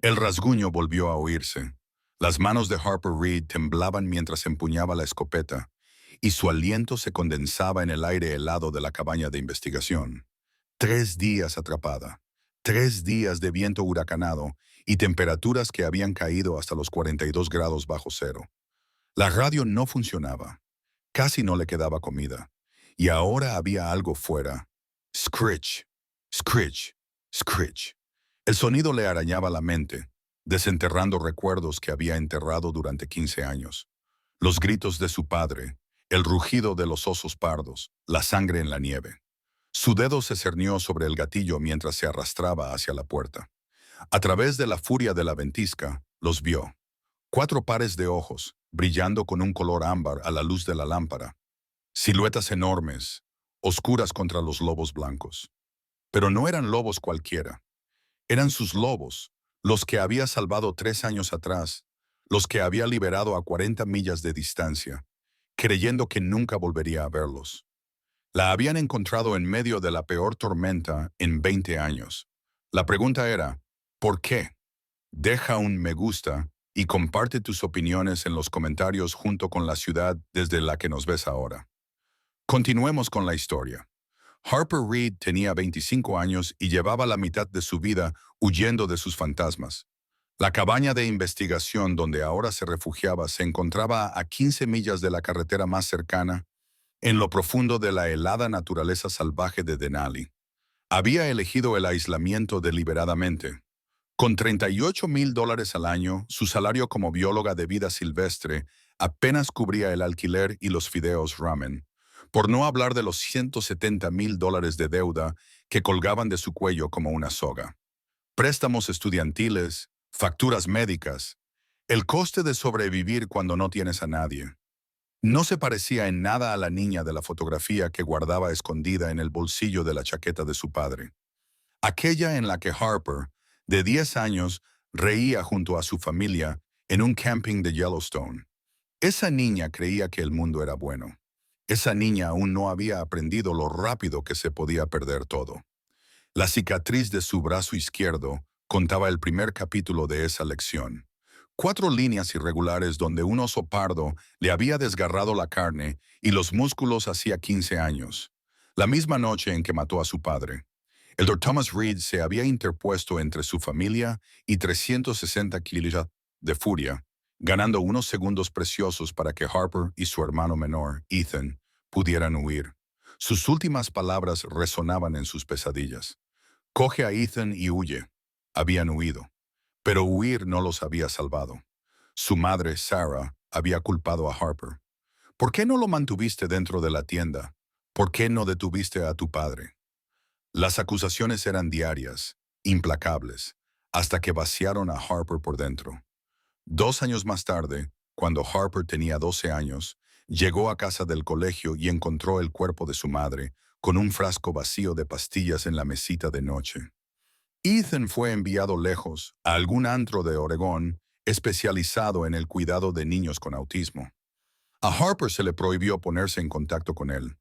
El rasguño volvió a oírse. Las manos de Harper Reed temblaban mientras empuñaba la escopeta, y su aliento se condensaba en el aire helado de la cabaña de investigación. 3 días atrapada, 3 días de viento huracanado y temperaturas que habían caído hasta los 42 grados bajo cero. La radio no funcionaba, casi no le quedaba comida, y ahora había algo fuera. Screech, screech, screech. El sonido le arañaba la mente, desenterrando recuerdos que había enterrado durante 15 años. Los gritos de su padre, el rugido de los osos pardos, la sangre en la nieve. Su dedo se cernió sobre el gatillo mientras se arrastraba hacia la puerta. A través de la furia de la ventisca, los vio. 4 pares de ojos, brillando con un color ámbar a la luz de la lámpara. Siluetas enormes, oscuras contra los lobos blancos. Pero no eran lobos cualquiera. Eran sus lobos, los que había salvado 3 años atrás, los que había liberado a 40 millas de distancia, creyendo que nunca volvería a verlos. La habían encontrado en medio de la peor tormenta en 20 años. La pregunta era, ¿por qué? Deja un me gusta y comparte tus opiniones en los comentarios junto con la ciudad desde la que nos ves ahora. Continuemos con la historia. Harper Reed tenía 25 años y llevaba la mitad de su vida huyendo de sus fantasmas. La cabaña de investigación donde ahora se refugiaba se encontraba a 15 millas de la carretera más cercana, en lo profundo de la helada naturaleza salvaje de Denali. Había elegido el aislamiento deliberadamente. Con $38,000 al año, su salario como bióloga de vida silvestre apenas cubría el alquiler y los fideos ramen, por no hablar de los $170,000 de deuda que colgaban de su cuello como una soga. Préstamos estudiantiles, facturas médicas, el coste de sobrevivir cuando no tienes a nadie. No se parecía en nada a la niña de la fotografía que guardaba escondida en el bolsillo de la chaqueta de su padre. Aquella en la que Harper, de 10 años, reía junto a su familia en un camping de Yellowstone. Esa niña creía que el mundo era bueno. Esa niña aún no había aprendido lo rápido que se podía perder todo. La cicatriz de su brazo izquierdo contaba el primer capítulo de esa lección. 4 líneas irregulares donde un oso pardo le había desgarrado la carne y los músculos hacía 15 años, la misma noche en que mató a su padre. El Dr. Thomas Reed se había interpuesto entre su familia y 360 kilos de furia, ganando unos segundos preciosos para que Harper y su hermano menor, Ethan, pudieran huir. Sus últimas palabras resonaban en sus pesadillas. Coge a Ethan y huye. Habían huido. Pero huir no los había salvado. Su madre, Sarah, había culpado a Harper. ¿Por qué no lo mantuviste dentro de la tienda? ¿Por qué no detuviste a tu padre? Las acusaciones eran diarias, implacables, hasta que vaciaron a Harper por dentro. 2 años más tarde, cuando Harper tenía 12 años, llegó a casa del colegio y encontró el cuerpo de su madre, con un frasco vacío de pastillas en la mesita de noche. Ethan fue enviado lejos, a algún antro de Oregón, especializado en el cuidado de niños con autismo. A Harper se le prohibió ponerse en contacto con él.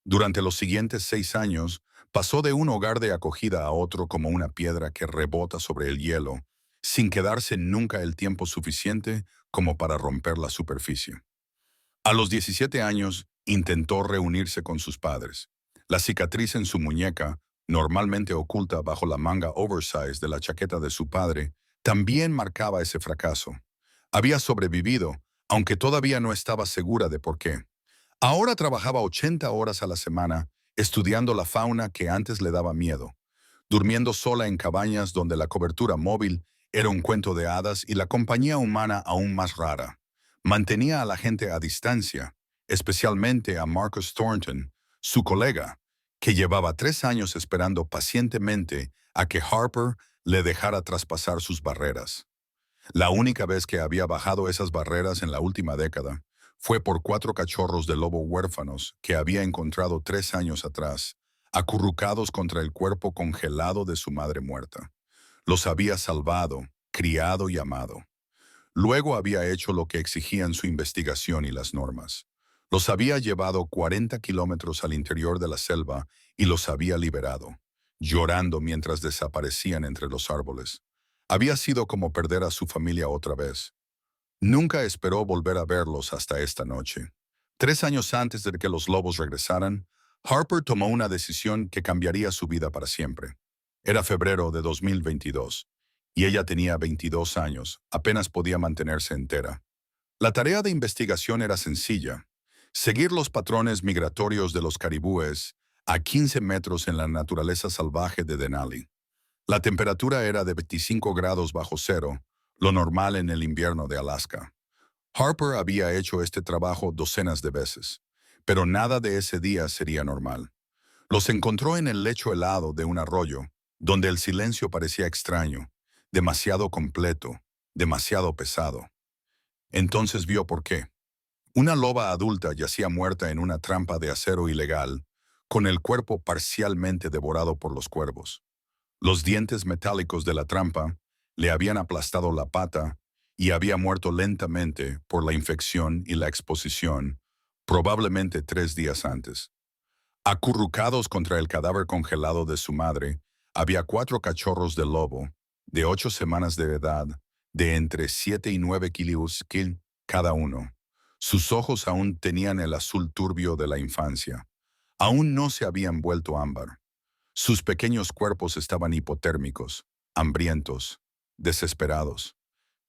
Durante los siguientes 6 años, pasó de un hogar de acogida a otro como una piedra que rebota sobre el hielo, sin quedarse nunca el tiempo suficiente como para romper la superficie. A los 17 años, intentó reunirse con sus padres. La cicatriz en su muñeca, normalmente oculta bajo la manga oversize de la chaqueta de su padre, también marcaba ese fracaso. Había sobrevivido, aunque todavía no estaba segura de por qué. Ahora trabajaba 80 horas a la semana, estudiando la fauna que antes le daba miedo, durmiendo sola en cabañas donde la cobertura móvil era un cuento de hadas y la compañía humana aún más rara. Mantenía a la gente a distancia, especialmente a Marcus Thornton, su colega, que llevaba 3 años esperando pacientemente a que Harper le dejara traspasar sus barreras. La única vez que había bajado esas barreras en la última década fue por 4 cachorros de lobo huérfanos que había encontrado 3 años atrás, acurrucados contra el cuerpo congelado de su madre muerta. Los había salvado, criado y amado. Luego había hecho lo que exigían su investigación y las normas. Los había llevado 40 kilómetros al interior de la selva y los había liberado, llorando mientras desaparecían entre los árboles. Había sido como perder a su familia otra vez. Nunca esperó volver a verlos hasta esta noche. 3 años antes de que los lobos regresaran, Harper tomó una decisión que cambiaría su vida para siempre. Era febrero de 2022, y ella tenía 22 años, apenas podía mantenerse entera. La tarea de investigación era sencilla: seguir los patrones migratorios de los caribúes a 15 metros en la naturaleza salvaje de Denali. La temperatura era de 25 grados bajo cero, lo normal en el invierno de Alaska. Harper había hecho este trabajo docenas de veces, pero nada de ese día sería normal. Los encontró en el lecho helado de un arroyo, donde el silencio parecía extraño, demasiado completo, demasiado pesado. Entonces vio por qué. Una loba adulta yacía muerta en una trampa de acero ilegal, con el cuerpo parcialmente devorado por los cuervos. Los dientes metálicos de la trampa le habían aplastado la pata y había muerto lentamente por la infección y la exposición, probablemente 3 días antes. Acurrucados contra el cadáver congelado de su madre, había 4 cachorros de lobo, de 8 semanas de edad, de entre 7 y 9 kilos cada uno. Sus ojos aún tenían el azul turbio de la infancia. Aún no se habían vuelto ámbar. Sus pequeños cuerpos estaban hipotérmicos, hambrientos, desesperados.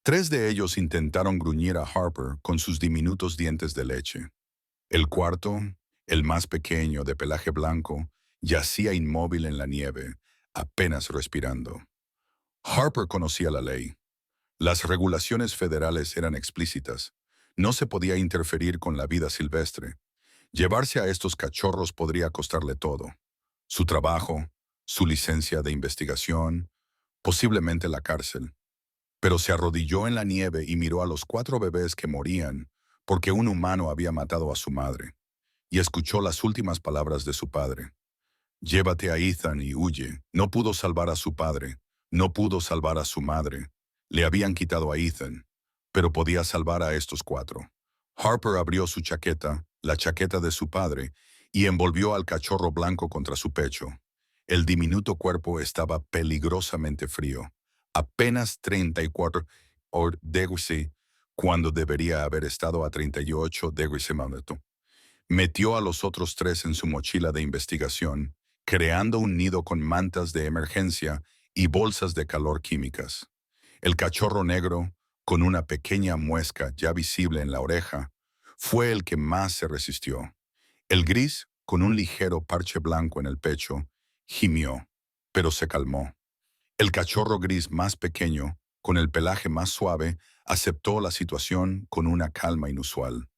3 de ellos intentaron gruñir a Harper con sus diminutos dientes de leche. El cuarto, el más pequeño, de pelaje blanco, yacía inmóvil en la nieve, apenas respirando. Harper conocía la ley. Las regulaciones federales eran explícitas. No se podía interferir con la vida silvestre. Llevarse a estos cachorros podría costarle todo: su trabajo, su licencia de investigación, posiblemente la cárcel. Pero se arrodilló en la nieve y miró a los 4 bebés que morían porque un humano había matado a su madre, y escuchó las últimas palabras de su padre. Llévate a Ethan y huye. No pudo salvar a su padre, no pudo salvar a su madre. Le habían quitado a Ethan, pero podía salvar a estos 4. Harper abrió su chaqueta, la chaqueta de su padre, y envolvió al cachorro blanco contra su pecho. El diminuto cuerpo estaba peligrosamente frío, apenas 34 degrees, cuando debería haber estado a 38 degrees. Metió a los otros 3 en su mochila de investigación, creando un nido con mantas de emergencia y bolsas de calor químicas. El cachorro negro, con una pequeña muesca ya visible en la oreja, fue el que más se resistió. El gris, con un ligero parche blanco en el pecho, gimió, pero se calmó. El cachorro gris más pequeño, con el pelaje más suave, aceptó la situación con una calma inusual.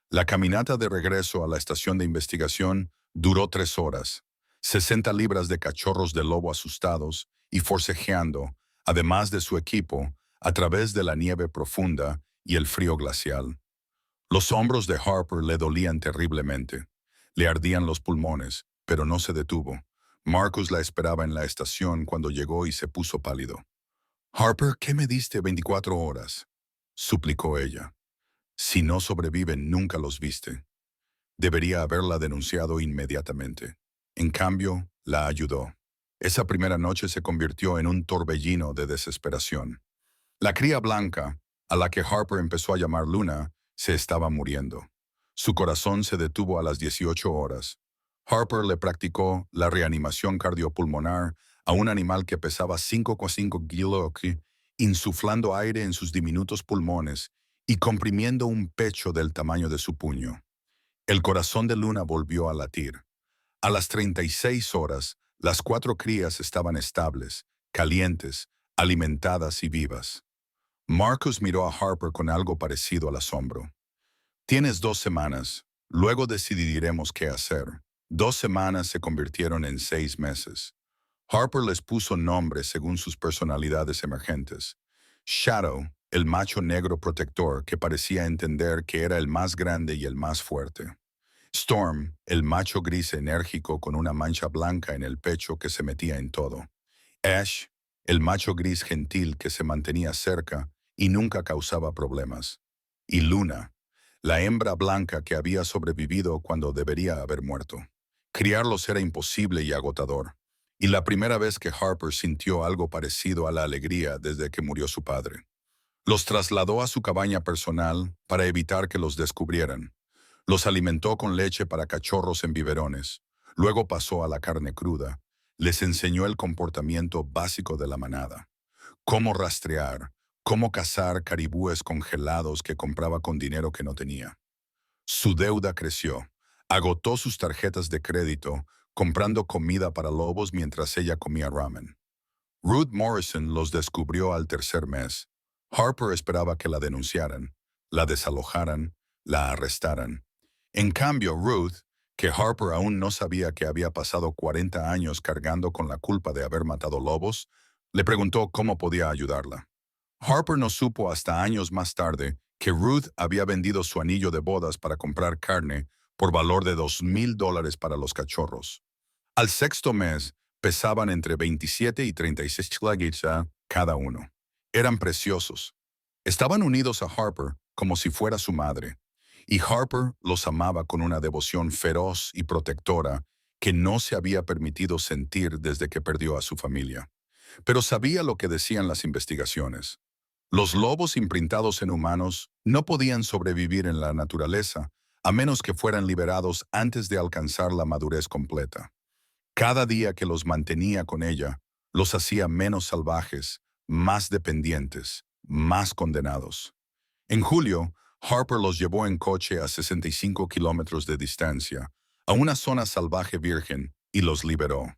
La caminata de regreso a la estación de investigación duró 3 horas. 60 libras de cachorros de lobo asustados y forcejeando, además de su equipo, a través de la nieve profunda y el frío glacial. Los hombros de Harper le dolían terriblemente. Le ardían los pulmones, pero no se detuvo. Marcus la esperaba en la estación cuando llegó y se puso pálido. «Harper, ¿qué me diste 24 horas?» suplicó ella. «Si no sobreviven, nunca los viste». Debería haberla denunciado inmediatamente. En cambio, la ayudó. Esa primera noche se convirtió en un torbellino de desesperación. La cría blanca, a la que Harper empezó a llamar Luna, se estaba muriendo. Su corazón se detuvo a las 18 horas. Harper le practicó la reanimación cardiopulmonar a un animal que pesaba 5,5 kilos, insuflando aire en sus diminutos pulmones y comprimiendo un pecho del tamaño de su puño. El corazón de Luna volvió a latir. A las 36 horas, las 4 crías estaban estables, calientes, alimentadas y vivas. Marcus miró a Harper con algo parecido al asombro. «Tienes 2 semanas, luego decidiremos qué hacer». 2 semanas se convirtieron en 6 meses. Harper les puso nombres según sus personalidades emergentes. Shadow, el macho negro protector que parecía entender que era el más grande y el más fuerte. Storm, el macho gris enérgico con una mancha blanca en el pecho que se metía en todo. Ash, el macho gris gentil que se mantenía cerca y nunca causaba problemas. Y Luna, la hembra blanca que había sobrevivido cuando debería haber muerto. Criarlos era imposible y agotador, y la primera vez que Harper sintió algo parecido a la alegría desde que murió su padre. Los trasladó a su cabaña personal para evitar que los descubrieran. Los alimentó con leche para cachorros en biberones. Luego pasó a la carne cruda. Les enseñó el comportamiento básico de la manada. Cómo rastrear, cómo cazar caribúes congelados que compraba con dinero que no tenía. Su deuda creció. Agotó sus tarjetas de crédito, comprando comida para lobos mientras ella comía ramen. Ruth Morrison los descubrió al tercer mes. Harper esperaba que la denunciaran, la desalojaran, la arrestaran. En cambio, Ruth, que Harper aún no sabía que había pasado 40 años cargando con la culpa de haber matado lobos, le preguntó cómo podía ayudarla. Harper no supo hasta años más tarde que Ruth había vendido su anillo de bodas para comprar carne por valor de $2,000 para los cachorros. Al sexto mes, pesaban entre 27 y 36 kilogramos cada uno. Eran preciosos. Estaban unidos a Harper como si fuera su madre, y Harper los amaba con una devoción feroz y protectora que no se había permitido sentir desde que perdió a su familia. Pero sabía lo que decían las investigaciones. Los lobos imprintados en humanos no podían sobrevivir en la naturaleza a menos que fueran liberados antes de alcanzar la madurez completa. Cada día que los mantenía con ella, los hacía menos salvajes, más dependientes, más condenados. En julio, Harper los llevó en coche a 65 kilómetros de distancia, a una zona salvaje virgen, y los liberó.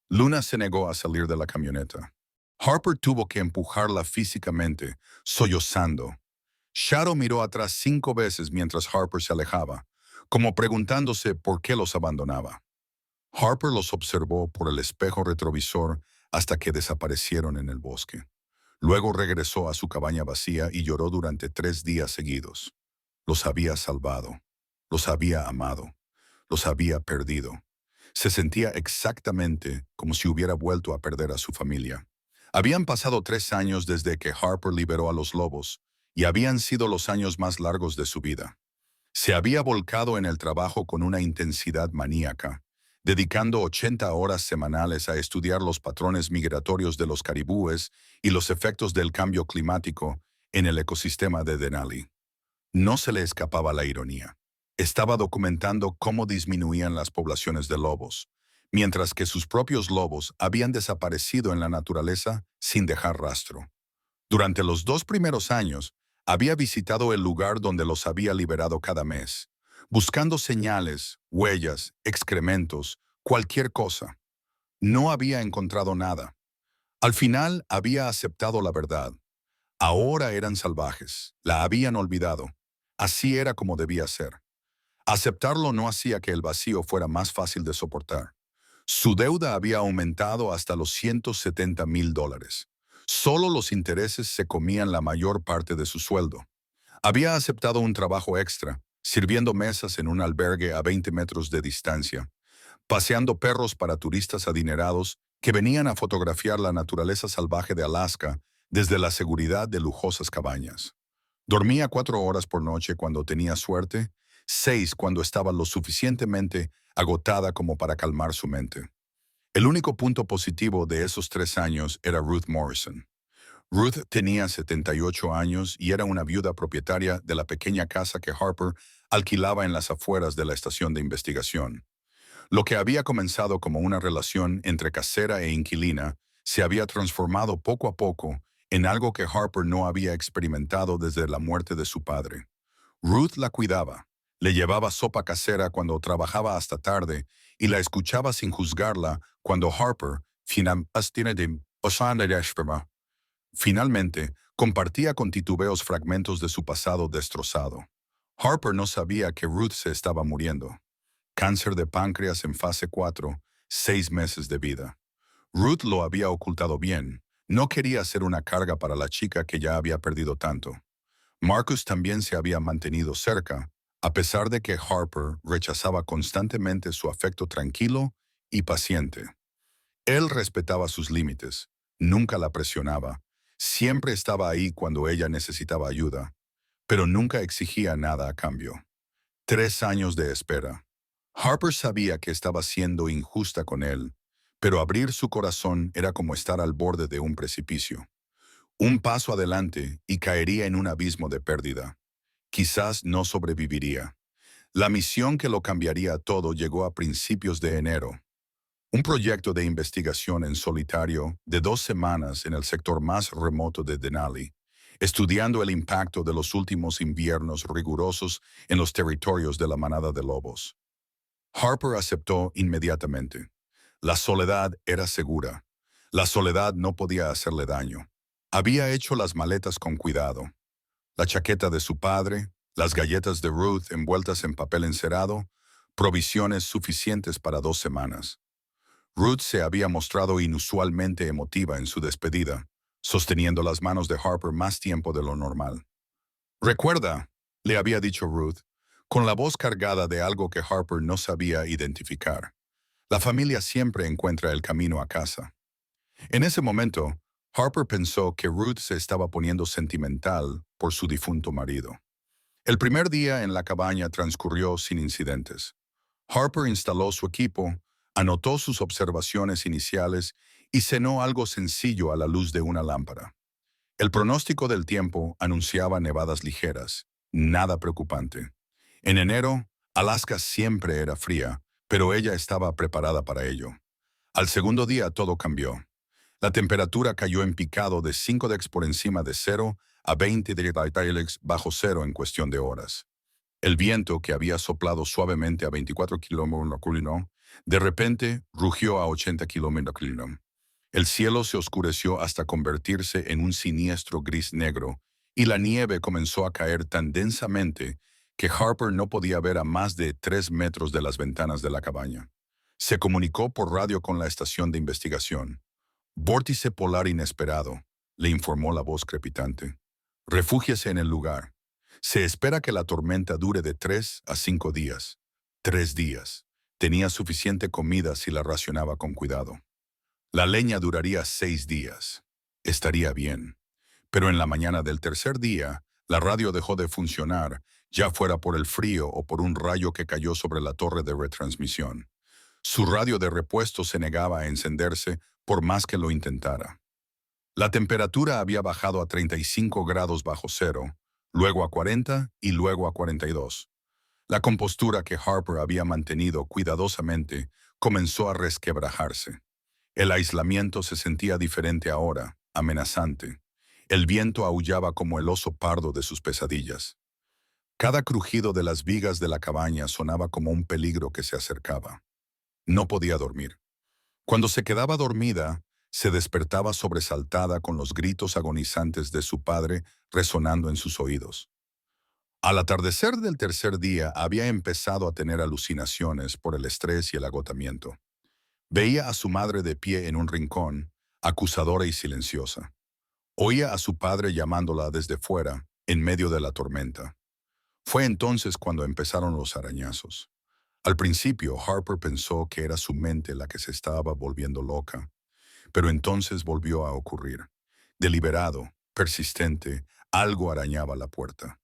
Luna se negó a salir de la camioneta. Harper tuvo que empujarla físicamente, sollozando. Shadow miró atrás 5 veces mientras Harper se alejaba, como preguntándose por qué los abandonaba. Harper los observó por el espejo retrovisor hasta que desaparecieron en el bosque. Luego regresó a su cabaña vacía y lloró durante 3 días seguidos. Los había salvado, los había amado, los había perdido. Se sentía exactamente como si hubiera vuelto a perder a su familia. Habían pasado 3 años desde que Harper liberó a los lobos, y habían sido los años más largos de su vida. Se había volcado en el trabajo con una intensidad maníaca, dedicando 80 horas semanales a estudiar los patrones migratorios de los caribúes y los efectos del cambio climático en el ecosistema de Denali. No se le escapaba la ironía. Estaba documentando cómo disminuían las poblaciones de lobos, mientras que sus propios lobos habían desaparecido en la naturaleza sin dejar rastro. Durante los 2 primeros años, había visitado el lugar donde los había liberado cada mes, buscando señales, huellas, excrementos, cualquier cosa. No había encontrado nada. Al final había aceptado la verdad. Ahora eran salvajes, la habían olvidado. Así era como debía ser. Aceptarlo no hacía que el vacío fuera más fácil de soportar. Su deuda había aumentado hasta los $170,000. Solo los intereses se comían la mayor parte de su sueldo. Había aceptado un trabajo extra, sirviendo mesas en un albergue a 20 metros de distancia, paseando perros para turistas adinerados que venían a fotografiar la naturaleza salvaje de Alaska desde la seguridad de lujosas cabañas. Dormía 4 horas por noche cuando tenía suerte, 6 cuando estaba lo suficientemente agotada como para calmar su mente. El único punto positivo de esos 3 años era Ruth Morrison. Ruth tenía 78 años y era una viuda propietaria de la pequeña casa que Harper alquilaba en las afueras de la estación de investigación. Lo que había comenzado como una relación entre casera e inquilina se había transformado poco a poco en algo que Harper no había experimentado desde la muerte de su padre. Ruth la cuidaba, le llevaba sopa casera cuando trabajaba hasta tarde y la escuchaba sin juzgarla cuando Harper, finalmente, compartía con titubeos fragmentos de su pasado destrozado. Harper no sabía que Ruth se estaba muriendo. Cáncer de páncreas en fase 4, 6 meses de vida. Ruth lo había ocultado bien. No quería ser una carga para la chica que ya había perdido tanto. Marcus también se había mantenido cerca, a pesar de que Harper rechazaba constantemente su afecto tranquilo y paciente. Él respetaba sus límites, nunca la presionaba, siempre estaba ahí cuando ella necesitaba ayuda, pero nunca exigía nada a cambio. 3 años de espera. Harper sabía que estaba siendo injusta con él, pero abrir su corazón era como estar al borde de un precipicio. Un paso adelante y caería en un abismo de pérdida. Quizás no sobreviviría. La misión que lo cambiaría todo llegó a principios de enero. Un proyecto de investigación en solitario de 2 semanas en el sector más remoto de Denali, estudiando el impacto de los últimos inviernos rigurosos en los territorios de la manada de lobos. Harper aceptó inmediatamente. La soledad era segura. La soledad no podía hacerle daño. Había hecho las maletas con cuidado. La chaqueta de su padre, las galletas de Ruth envueltas en papel encerado, provisiones suficientes para 2 semanas. Ruth se había mostrado inusualmente emotiva en su despedida, sosteniendo las manos de Harper más tiempo de lo normal. «Recuerda», le había dicho Ruth, con la voz cargada de algo que Harper no sabía identificar. «La familia siempre encuentra el camino a casa». En ese momento, Harper pensó que Ruth se estaba poniendo sentimental por su difunto marido. El primer día en la cabaña transcurrió sin incidentes. Harper instaló su equipo, anotó sus observaciones iniciales y cenó algo sencillo a la luz de una lámpara. El pronóstico del tiempo anunciaba nevadas ligeras, nada preocupante. En enero, Alaska siempre era fría, pero ella estaba preparada para ello. Al segundo día todo cambió. La temperatura cayó en picado de 5 dex por encima de cero a 20 dex bajo cero en cuestión de horas. El viento, que había soplado suavemente a 24 km/h, de repente rugió a 80 km/h. El cielo se oscureció hasta convertirse en un siniestro gris-negro, y la nieve comenzó a caer tan densamente que Harper no podía ver a más de 3 metros de las ventanas de la cabaña. Se comunicó por radio con la estación de investigación. «Vórtice polar inesperado», le informó la voz crepitante. «Refúgiese en el lugar. Se espera que la tormenta dure de 3 a 5 días. 3 días. Tenía suficiente comida si la racionaba con cuidado. La leña duraría 6 días. Estaría bien. Pero en la mañana del tercer día, la radio dejó de funcionar, ya fuera por el frío o por un rayo que cayó sobre la torre de retransmisión. Su radio de repuesto se negaba a encenderse por más que lo intentara. La temperatura había bajado a 35 grados bajo cero, luego a 40 y luego a 42. La compostura que Harper había mantenido cuidadosamente comenzó a resquebrajarse. El aislamiento se sentía diferente ahora, amenazante. El viento aullaba como el oso pardo de sus pesadillas. Cada crujido de las vigas de la cabaña sonaba como un peligro que se acercaba. No podía dormir. Cuando se quedaba dormida, se despertaba sobresaltada con los gritos agonizantes de su padre resonando en sus oídos. Al atardecer del tercer día había empezado a tener alucinaciones por el estrés y el agotamiento. Veía a su madre de pie en un rincón, acusadora y silenciosa. Oía a su padre llamándola desde fuera, en medio de la tormenta. Fue entonces cuando empezaron los arañazos. Al principio, Harper pensó que era su mente la que se estaba volviendo loca, pero entonces volvió a ocurrir. Deliberado, persistente, algo arañaba la puerta.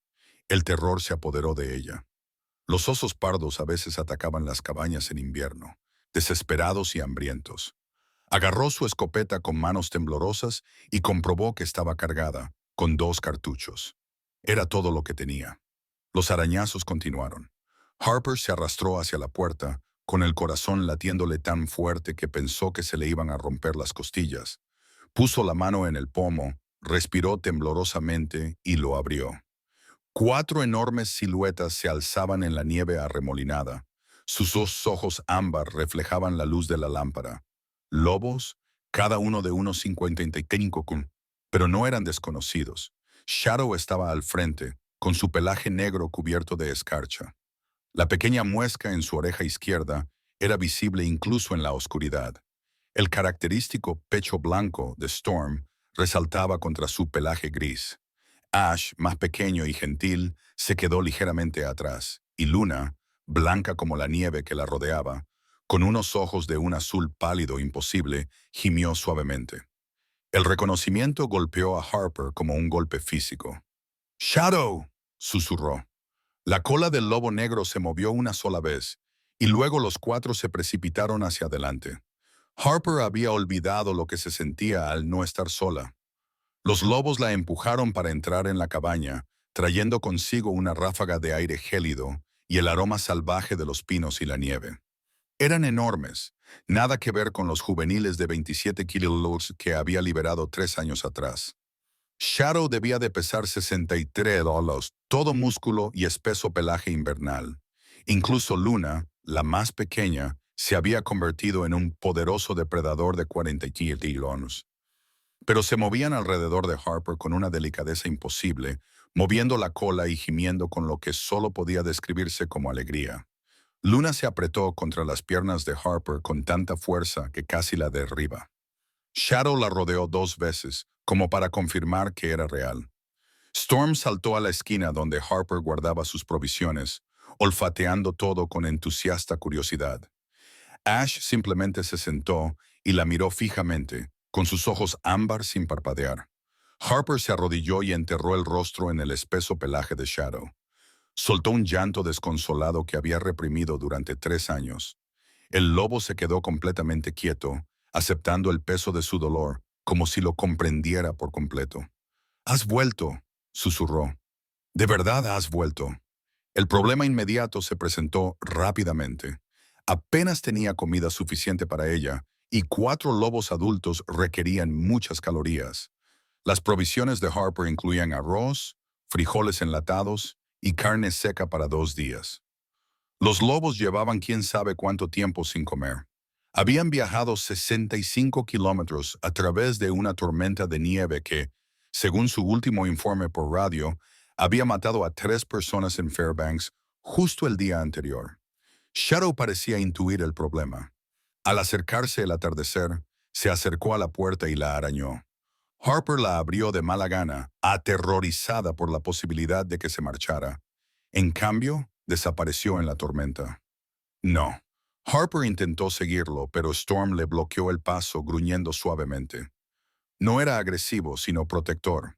El terror se apoderó de ella. Los osos pardos a veces atacaban las cabañas en invierno, desesperados y hambrientos. Agarró su escopeta con manos temblorosas y comprobó que estaba cargada, con 2 cartuchos. Era todo lo que tenía. Los arañazos continuaron. Harper se arrastró hacia la puerta, con el corazón latiéndole tan fuerte que pensó que se le iban a romper las costillas. Puso la mano en el pomo, respiró temblorosamente y lo abrió. 4 enormes siluetas se alzaban en la nieve arremolinada. Sus 2 ojos ámbar reflejaban la luz de la lámpara. Lobos, cada uno de unos 55 kun, pero no eran desconocidos. Shadow estaba al frente, con su pelaje negro cubierto de escarcha. La pequeña muesca en su oreja izquierda era visible incluso en la oscuridad. El característico pecho blanco de Storm resaltaba contra su pelaje gris. Ash, más pequeño y gentil, se quedó ligeramente atrás, y Luna, blanca como la nieve que la rodeaba, con unos ojos de un azul pálido imposible, gimió suavemente. El reconocimiento golpeó a Harper como un golpe físico. «¡Shadow!», susurró. La cola del lobo negro se movió una sola vez, y luego los 4 se precipitaron hacia adelante. Harper había olvidado lo que se sentía al no estar sola. Los lobos la empujaron para entrar en la cabaña, trayendo consigo una ráfaga de aire gélido y el aroma salvaje de los pinos y la nieve. Eran enormes, nada que ver con los juveniles de 27 kilos que había liberado 3 años atrás. Shadow debía de pesar 63 kilos, todo músculo y espeso pelaje invernal. Incluso Luna, la más pequeña, se había convertido en un poderoso depredador de 40 kilos. Pero se movían alrededor de Harper con una delicadeza imposible, moviendo la cola y gimiendo con lo que solo podía describirse como alegría. Luna se apretó contra las piernas de Harper con tanta fuerza que casi la derriba. Shadow la rodeó 2 veces, como para confirmar que era real. Storm saltó a la esquina donde Harper guardaba sus provisiones, olfateando todo con entusiasta curiosidad. Ash simplemente se sentó y la miró fijamente, con sus ojos ámbar sin parpadear. Harper se arrodilló y enterró el rostro en el espeso pelaje de Shadow. Soltó un llanto desconsolado que había reprimido durante 3 años. El lobo se quedó completamente quieto, aceptando el peso de su dolor, como si lo comprendiera por completo. «Has vuelto», susurró. «De verdad has vuelto». El problema inmediato se presentó rápidamente. Apenas tenía comida suficiente para ella, y 4 lobos adultos requerían muchas calorías. Las provisiones de Harper incluían arroz, frijoles enlatados y carne seca para 2 días. Los lobos llevaban quién sabe cuánto tiempo sin comer. Habían viajado 65 kilómetros a través de una tormenta de nieve que, según su último informe por radio, había matado a 3 personas en Fairbanks justo el día anterior. Shadow parecía intuir el problema. Al acercarse el atardecer, se acercó a la puerta y la arañó. Harper la abrió de mala gana, aterrorizada por la posibilidad de que se marchara. En cambio, desapareció en la tormenta. No. Harper intentó seguirlo, pero Storm le bloqueó el paso gruñendo suavemente. No era agresivo, sino protector.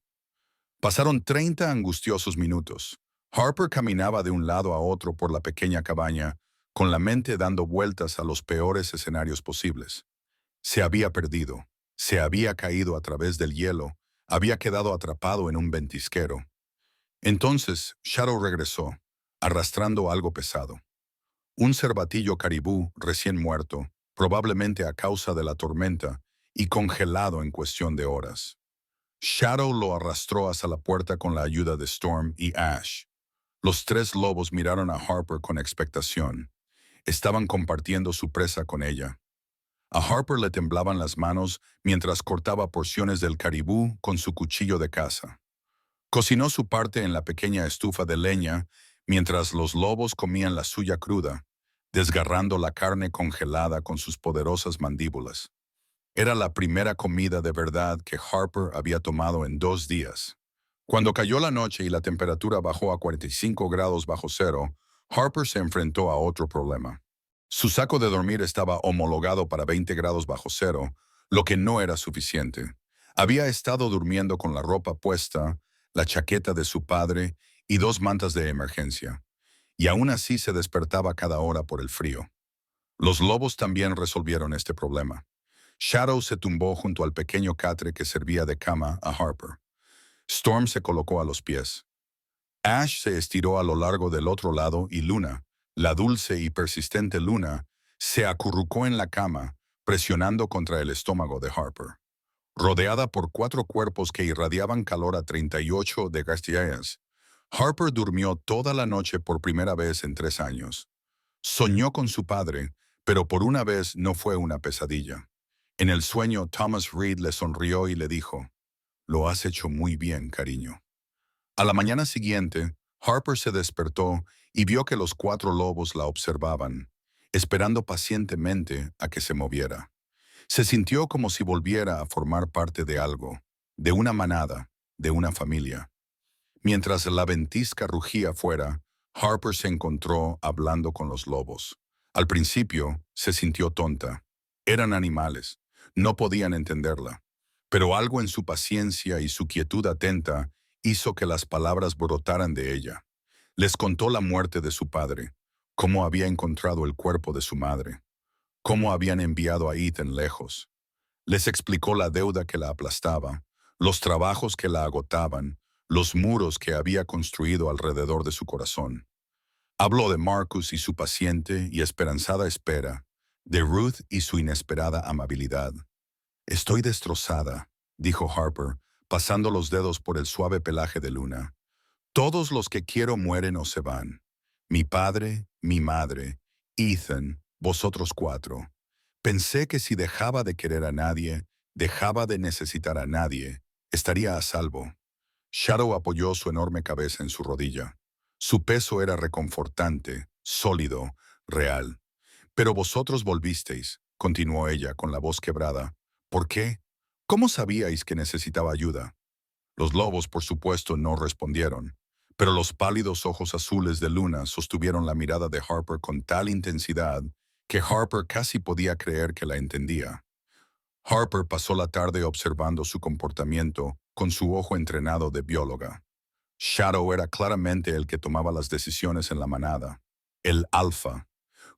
Pasaron 30 angustiosos minutos. Harper caminaba de un lado a otro por la pequeña cabaña, con la mente dando vueltas a los peores escenarios posibles. Se había perdido, se había caído a través del hielo, había quedado atrapado en un ventisquero. Entonces, Shadow regresó, arrastrando algo pesado. Un cervatillo caribú recién muerto, probablemente a causa de la tormenta, y congelado en cuestión de horas. Shadow lo arrastró hasta la puerta con la ayuda de Storm y Ash. Los 3 lobos miraron a Harper con expectación. Estaban compartiendo su presa con ella. A Harper le temblaban las manos mientras cortaba porciones del caribú con su cuchillo de caza. Cocinó su parte en la pequeña estufa de leña mientras los lobos comían la suya cruda, desgarrando la carne congelada con sus poderosas mandíbulas. Era la primera comida de verdad que Harper había tomado en 2 días. Cuando cayó la noche y la temperatura bajó a 45 grados bajo cero, Harper se enfrentó a otro problema. Su saco de dormir estaba homologado para 20 grados bajo cero, lo que no era suficiente. Había estado durmiendo con la ropa puesta, la chaqueta de su padre y 2 mantas de emergencia, y aún así se despertaba cada hora por el frío. Los lobos también resolvieron este problema. Shadow se tumbó junto al pequeño catre que servía de cama a Harper. Storm se colocó a los pies. Ash se estiró a lo largo del otro lado y Luna, la dulce y persistente Luna, se acurrucó en la cama, presionando contra el estómago de Harper. Rodeada por 4 cuerpos que irradiaban calor a 38 de Celsius, Harper durmió toda la noche por primera vez en 3 años. Soñó con su padre, pero por una vez no fue una pesadilla. En el sueño, Thomas Reed le sonrió y le dijo, «Lo has hecho muy bien, cariño». A la mañana siguiente, Harper se despertó y vio que los 4 lobos la observaban, esperando pacientemente a que se moviera. Se sintió como si volviera a formar parte de algo, de una manada, de una familia. Mientras la ventisca rugía afuera, Harper se encontró hablando con los lobos. Al principio, se sintió tonta. Eran animales. No podían entenderla. Pero algo en su paciencia y su quietud atenta hizo que las palabras brotaran de ella. Les contó la muerte de su padre, cómo había encontrado el cuerpo de su madre. cómo habían enviado a Ethan lejos. Les explicó la deuda que la aplastaba, los trabajos que la agotaban, los muros que había construido alrededor de su corazón. Habló de Marcus y su paciente y esperanzada espera, de Ruth y su inesperada amabilidad. Estoy destrozada, dijo Harper, pasando los dedos por el suave pelaje de Luna. Todos los que quiero mueren o se van. Mi padre, mi madre, Ethan, vosotros cuatro. Pensé que si dejaba de querer a nadie, dejaba de necesitar a nadie, estaría a salvo. Shadow apoyó su enorme cabeza en su rodilla. Su peso era reconfortante, sólido, real. Pero vosotros volvisteis, continuó ella con la voz quebrada. ¿Por qué? ¿Cómo sabíais que necesitaba ayuda? Los lobos, por supuesto, no respondieron, pero los pálidos ojos azules de Luna sostuvieron la mirada de Harper con tal intensidad que Harper casi podía creer que la entendía. Harper pasó la tarde observando su comportamiento con su ojo entrenado de bióloga. Shadow era claramente el que tomaba las decisiones en la manada, el alfa.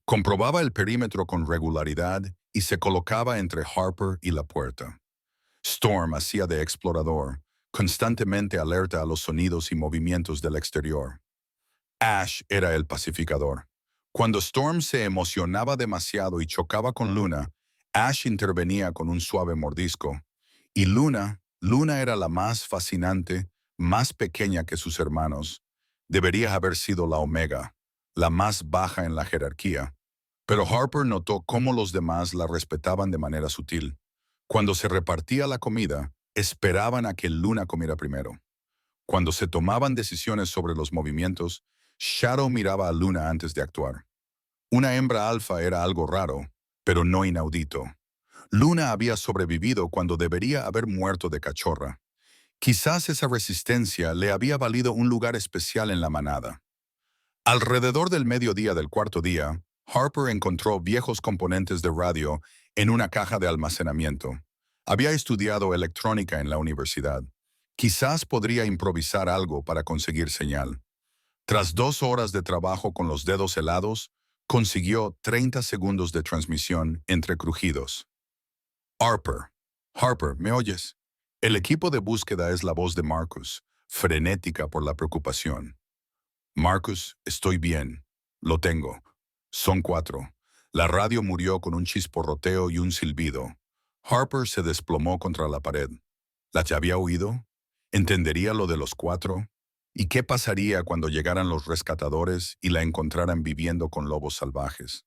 Comprobaba el perímetro con regularidad y se colocaba entre Harper y la puerta. Storm hacía de explorador, constantemente alerta a los sonidos y movimientos del exterior. Ash era el pacificador. Cuando Storm se emocionaba demasiado y chocaba con Luna, Ash intervenía con un suave mordisco. Y Luna era la más fascinante, más pequeña que sus hermanos. Debería haber sido la Omega, la más baja en la jerarquía. Pero Harper notó cómo los demás la respetaban de manera sutil. Cuando se repartía la comida, esperaban a que Luna comiera primero. Cuando se tomaban decisiones sobre los movimientos, Shadow miraba a Luna antes de actuar. Una hembra alfa era algo raro, pero no inaudito. Luna había sobrevivido cuando debería haber muerto de cachorra. Quizás esa resistencia le había valido un lugar especial en la manada. Alrededor del mediodía del cuarto día, Harper encontró viejos componentes de radio en una caja de almacenamiento. Había estudiado electrónica en la universidad. Quizás podría improvisar algo para conseguir señal. Tras 2 horas de trabajo con los dedos helados, consiguió 30 segundos de transmisión entre crujidos. Harper, ¿me oyes? El equipo de búsqueda es la voz de Marcus, frenética por la preocupación. Marcus, estoy bien. Lo tengo. Son 4. La radio murió con un chisporroteo y un silbido. Harper se desplomó contra la pared. ¿La ya había oído? ¿Entendería lo de los 4? ¿Y qué pasaría cuando llegaran los rescatadores y la encontraran viviendo con lobos salvajes?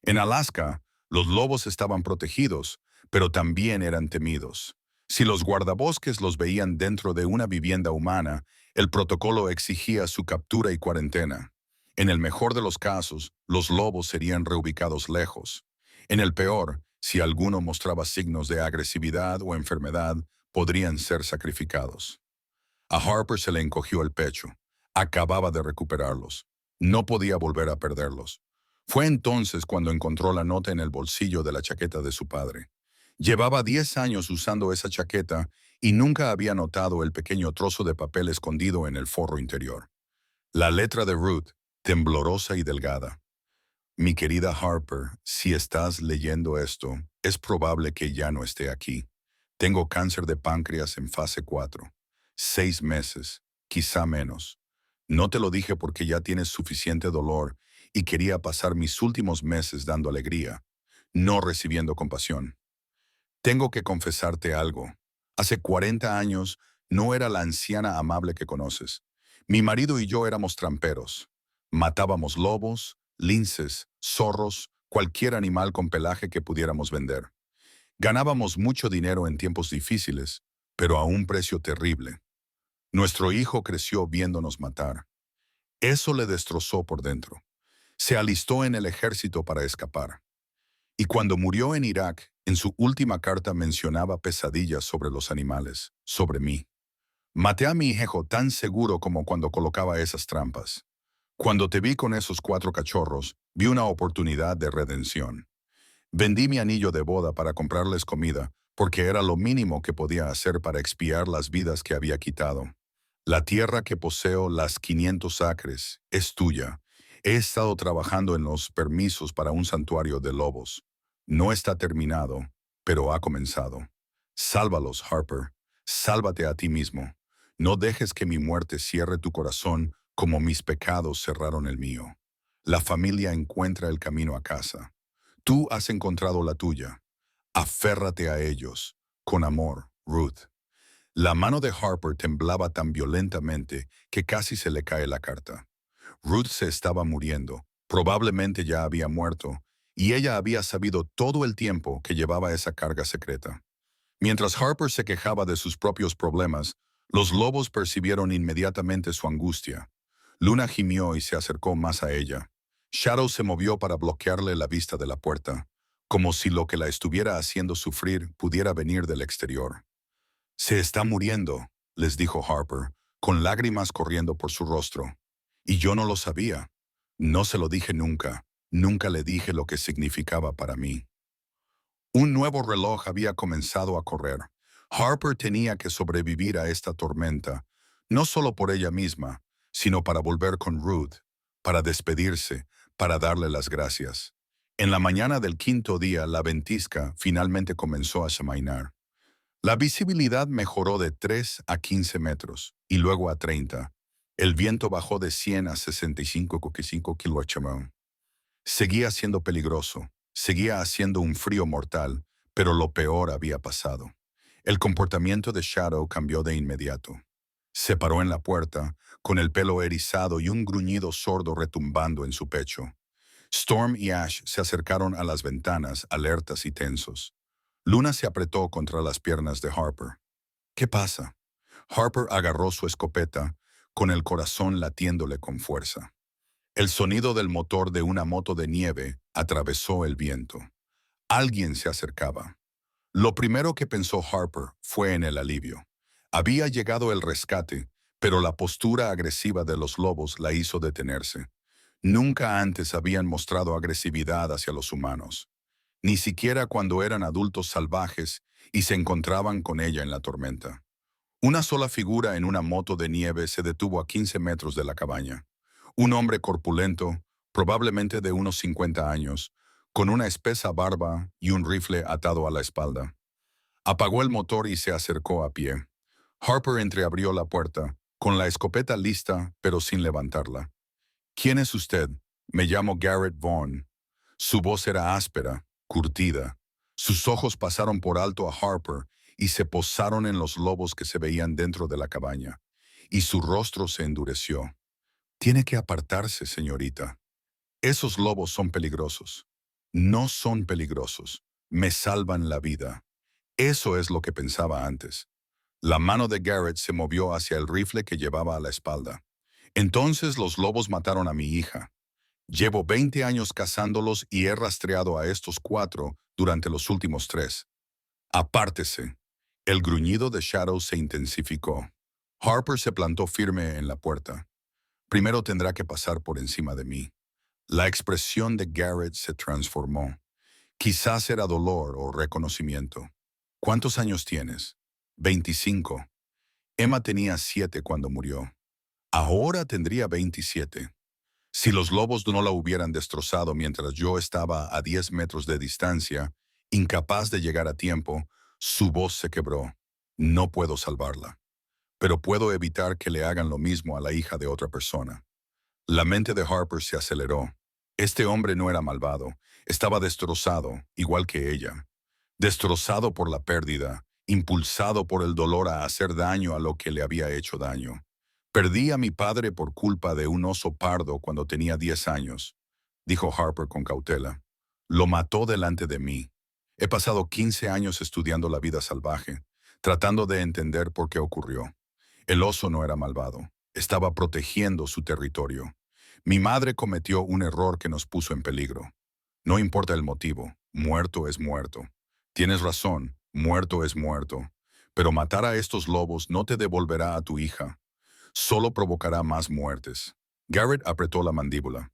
En Alaska, los lobos estaban protegidos, pero también eran temidos. Si los guardabosques los veían dentro de una vivienda humana, el protocolo exigía su captura y cuarentena. En el mejor de los casos, los lobos serían reubicados lejos. En el peor, si alguno mostraba signos de agresividad o enfermedad, podrían ser sacrificados. A Harper se le encogió el pecho. Acababa de recuperarlos. No podía volver a perderlos. Fue entonces cuando encontró la nota en el bolsillo de la chaqueta de su padre. Llevaba 10 años usando esa chaqueta y nunca había notado el pequeño trozo de papel escondido en el forro interior. La letra de Ruth, temblorosa y delgada. Mi querida Harper, si estás leyendo esto, es probable que ya no esté aquí. Tengo cáncer de páncreas en fase 4. 6 meses, quizá menos. No te lo dije porque ya tienes suficiente dolor y quería pasar mis últimos meses dando alegría, no recibiendo compasión. Tengo que confesarte algo. Hace 40 años no era la anciana amable que conoces. Mi marido y yo éramos tramperos. Matábamos lobos, linces, zorros, cualquier animal con pelaje que pudiéramos vender. Ganábamos mucho dinero en tiempos difíciles, pero a un precio terrible. Nuestro hijo creció viéndonos matar. Eso le destrozó por dentro. Se alistó en el ejército para escapar. Y cuando murió en Irak, en su última carta mencionaba pesadillas sobre los animales, sobre mí. Maté a mi hijo tan seguro como cuando colocaba esas trampas. Cuando te vi con esos 4 cachorros, vi una oportunidad de redención. Vendí mi anillo de boda para comprarles comida, porque era lo mínimo que podía hacer para expiar las vidas que había quitado. La tierra que poseo, las 500 acres, es tuya. He estado trabajando en los permisos para un santuario de lobos. No está terminado, pero ha comenzado. Sálvalos, Harper. Sálvate a ti mismo. No dejes que mi muerte cierre tu corazón como mis pecados cerraron el mío. La familia encuentra el camino a casa. Tú has encontrado la tuya. Aférrate a ellos. Con amor, Ruth. La mano de Harper temblaba tan violentamente que casi se le cae la carta. Ruth se estaba muriendo, probablemente ya había muerto, y ella había sabido todo el tiempo que llevaba esa carga secreta. Mientras Harper se quejaba de sus propios problemas, los lobos percibieron inmediatamente su angustia. Luna gimió y se acercó más a ella. Shadow se movió para bloquearle la vista de la puerta, como si lo que la estuviera haciendo sufrir pudiera venir del exterior. Se está muriendo, les dijo Harper, con lágrimas corriendo por su rostro. Y yo no lo sabía. No se lo dije nunca. Nunca le dije lo que significaba para mí. Un nuevo reloj había comenzado a correr. Harper tenía que sobrevivir a esta tormenta, no solo por ella misma, sino para volver con Ruth, para despedirse, para darle las gracias. En la mañana del quinto día, la ventisca finalmente comenzó a chamainar. La visibilidad mejoró de 3 a 15 metros y luego a 30. El viento bajó de 100 a 65,5 km/h. Seguía siendo peligroso, seguía haciendo un frío mortal, pero lo peor había pasado. El comportamiento de Shadow cambió de inmediato. Se paró en la puerta, con el pelo erizado y un gruñido sordo retumbando en su pecho. Storm y Ash se acercaron a las ventanas, alertas y tensos. Luna se apretó contra las piernas de Harper. ¿Qué pasa? Harper agarró su escopeta, con el corazón latiéndole con fuerza. El sonido del motor de una moto de nieve atravesó el viento. Alguien se acercaba. Lo primero que pensó Harper fue en el alivio. Había llegado el rescate, pero la postura agresiva de los lobos la hizo detenerse. Nunca antes habían mostrado agresividad hacia los humanos, ni siquiera cuando eran adultos salvajes y se encontraban con ella en la tormenta. Una sola figura en una moto de nieve se detuvo a 15 metros de la cabaña. Un hombre corpulento, probablemente de unos 50 años, con una espesa barba y un rifle atado a la espalda. Apagó el motor y se acercó a pie. Harper entreabrió la puerta, con la escopeta lista, pero sin levantarla. ¿Quién es usted? Me llamo Garrett Vaughn. Su voz era áspera, curtida. Sus ojos pasaron por alto a Harper y se posaron en los lobos que se veían dentro de la cabaña, y su rostro se endureció. Tiene que apartarse, señorita. Esos lobos son peligrosos. No son peligrosos. Me salvan la vida. Eso es lo que pensaba antes. La mano de Garrett se movió hacia el rifle que llevaba a la espalda. Entonces los lobos mataron a mi hija. Llevo 20 años cazándolos y he rastreado a estos 4 durante los últimos 3. Apártese. El gruñido de Shadow se intensificó. Harper se plantó firme en la puerta. Primero tendrá que pasar por encima de mí. La expresión de Garrett se transformó. Quizás era dolor o reconocimiento. ¿Cuántos años tienes? 25. Emma tenía 7 cuando murió. Ahora tendría 27. Si los lobos no la hubieran destrozado mientras yo estaba a 10 metros de distancia, incapaz de llegar a tiempo, su voz se quebró. No puedo salvarla, pero puedo evitar que le hagan lo mismo a la hija de otra persona. La mente de Harper se aceleró. Este hombre no era malvado, estaba destrozado, igual que ella. Destrozado por la pérdida, impulsado por el dolor a hacer daño a lo que le había hecho daño. Perdí a mi padre por culpa de un oso pardo cuando tenía 10 años, dijo Harper con cautela. Lo mató delante de mí. He pasado 15 años estudiando la vida salvaje, tratando de entender por qué ocurrió. El oso no era malvado, estaba protegiendo su territorio. Mi madre cometió un error que nos puso en peligro. No importa el motivo, muerto es muerto. Tienes razón, muerto es muerto. Pero matar a estos lobos no te devolverá a tu hija. Solo provocará más muertes. Garrett apretó la mandíbula.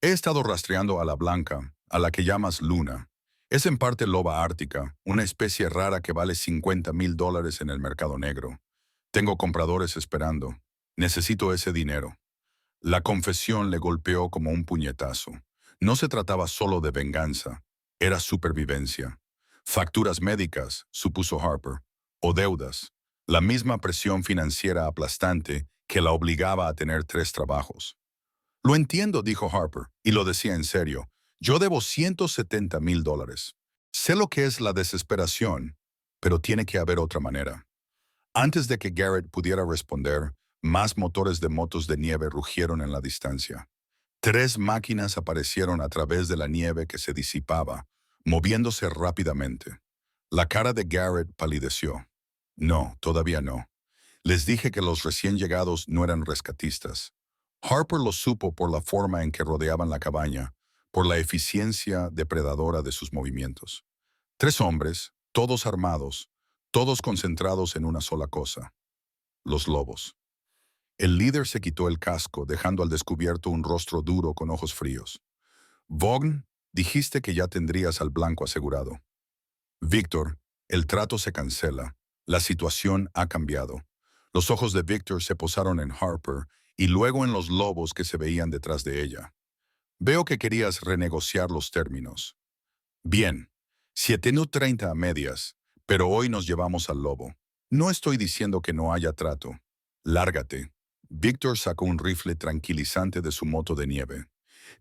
He estado rastreando a la blanca, a la que llamas Luna. Es en parte loba ártica, una especie rara que vale $50,000 en el mercado negro. Tengo compradores esperando. Necesito ese dinero. La confesión le golpeó como un puñetazo. No se trataba solo de venganza. Era supervivencia. Facturas médicas, supuso Harper, o deudas. La misma presión financiera aplastante que la obligaba a tener 3 trabajos. Lo entiendo, dijo Harper, y lo decía en serio. Yo debo $170,000. Sé lo que es la desesperación, pero tiene que haber otra manera. Antes de que Garrett pudiera responder, más motores de motos de nieve rugieron en la distancia. 3 máquinas aparecieron a través de la nieve que se disipaba, moviéndose rápidamente. La cara de Garrett palideció. No, todavía no. Les dije que los recién llegados no eran rescatistas. Harper lo supo por la forma en que rodeaban la cabaña, por la eficiencia depredadora de sus movimientos. 3 hombres, todos armados, todos concentrados en una sola cosa: los lobos. El líder se quitó el casco, dejando al descubierto un rostro duro con ojos fríos. Vaughn, dijiste que ya tendrías al blanco asegurado. Víctor, el trato se cancela. La situación ha cambiado. Los ojos de Víctor se posaron en Harper y luego en los lobos que se veían detrás de ella. Veo que querías renegociar los términos. Bien, 7:30 a medias, pero hoy nos llevamos al lobo. No estoy diciendo que no haya trato. Lárgate. Víctor sacó un rifle tranquilizante de su moto de nieve.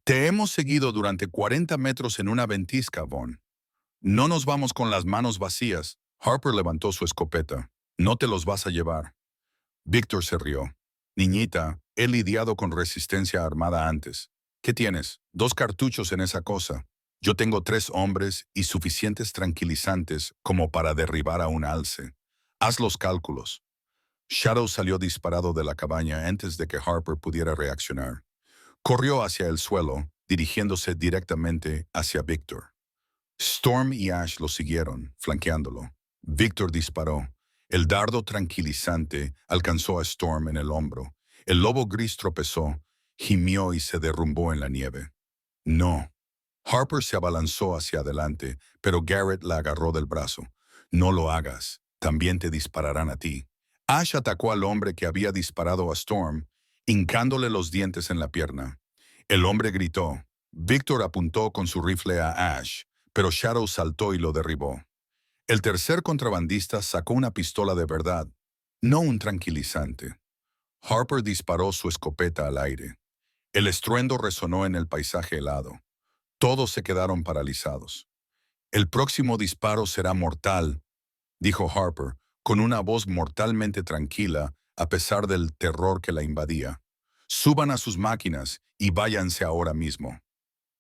Te hemos seguido durante 40 metros en una ventisca, Vaughn. No nos vamos con las manos vacías. Harper levantó su escopeta. No te los vas a llevar. Víctor se rió. Niñita, he lidiado con resistencia armada antes. ¿Qué tienes? 2 cartuchos en esa cosa. Yo tengo 3 hombres y suficientes tranquilizantes como para derribar a un alce. Haz los cálculos. Shadow salió disparado de la cabaña antes de que Harper pudiera reaccionar. Corrió hacia el suelo, dirigiéndose directamente hacia Víctor. Storm y Ash lo siguieron, flanqueándolo. Víctor disparó. El dardo tranquilizante alcanzó a Storm en el hombro. El lobo gris tropezó, gimió y se derrumbó en la nieve. No. Harper se abalanzó hacia adelante, pero Garrett la agarró del brazo. No lo hagas. También te dispararán a ti. Ash atacó al hombre que había disparado a Storm, hincándole los dientes en la pierna. El hombre gritó. Víctor apuntó con su rifle a Ash, pero Shadow saltó y lo derribó. El tercer contrabandista sacó una pistola de verdad, no un tranquilizante. Harper disparó su escopeta al aire. El estruendo resonó en el paisaje helado. Todos se quedaron paralizados. El próximo disparo será mortal, dijo Harper, con una voz mortalmente tranquila a pesar del terror que la invadía. Suban a sus máquinas y váyanse ahora mismo.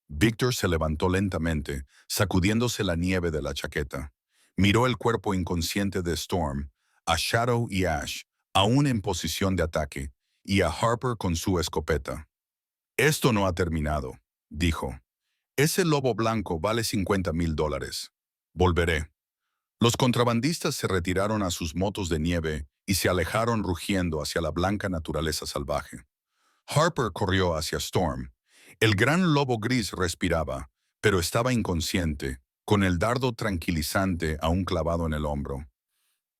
Víctor se levantó lentamente, sacudiéndose la nieve de la chaqueta. Miró el cuerpo inconsciente de Storm, a Shadow y Ash, aún en posición de ataque, y a Harper con su escopeta. Esto no ha terminado, dijo. Ese lobo blanco vale $50,000. Volveré. Los contrabandistas se retiraron a sus motos de nieve y se alejaron rugiendo hacia la blanca naturaleza salvaje. Harper corrió hacia Storm. El gran lobo gris respiraba, pero estaba inconsciente, con el dardo tranquilizante aún clavado en el hombro.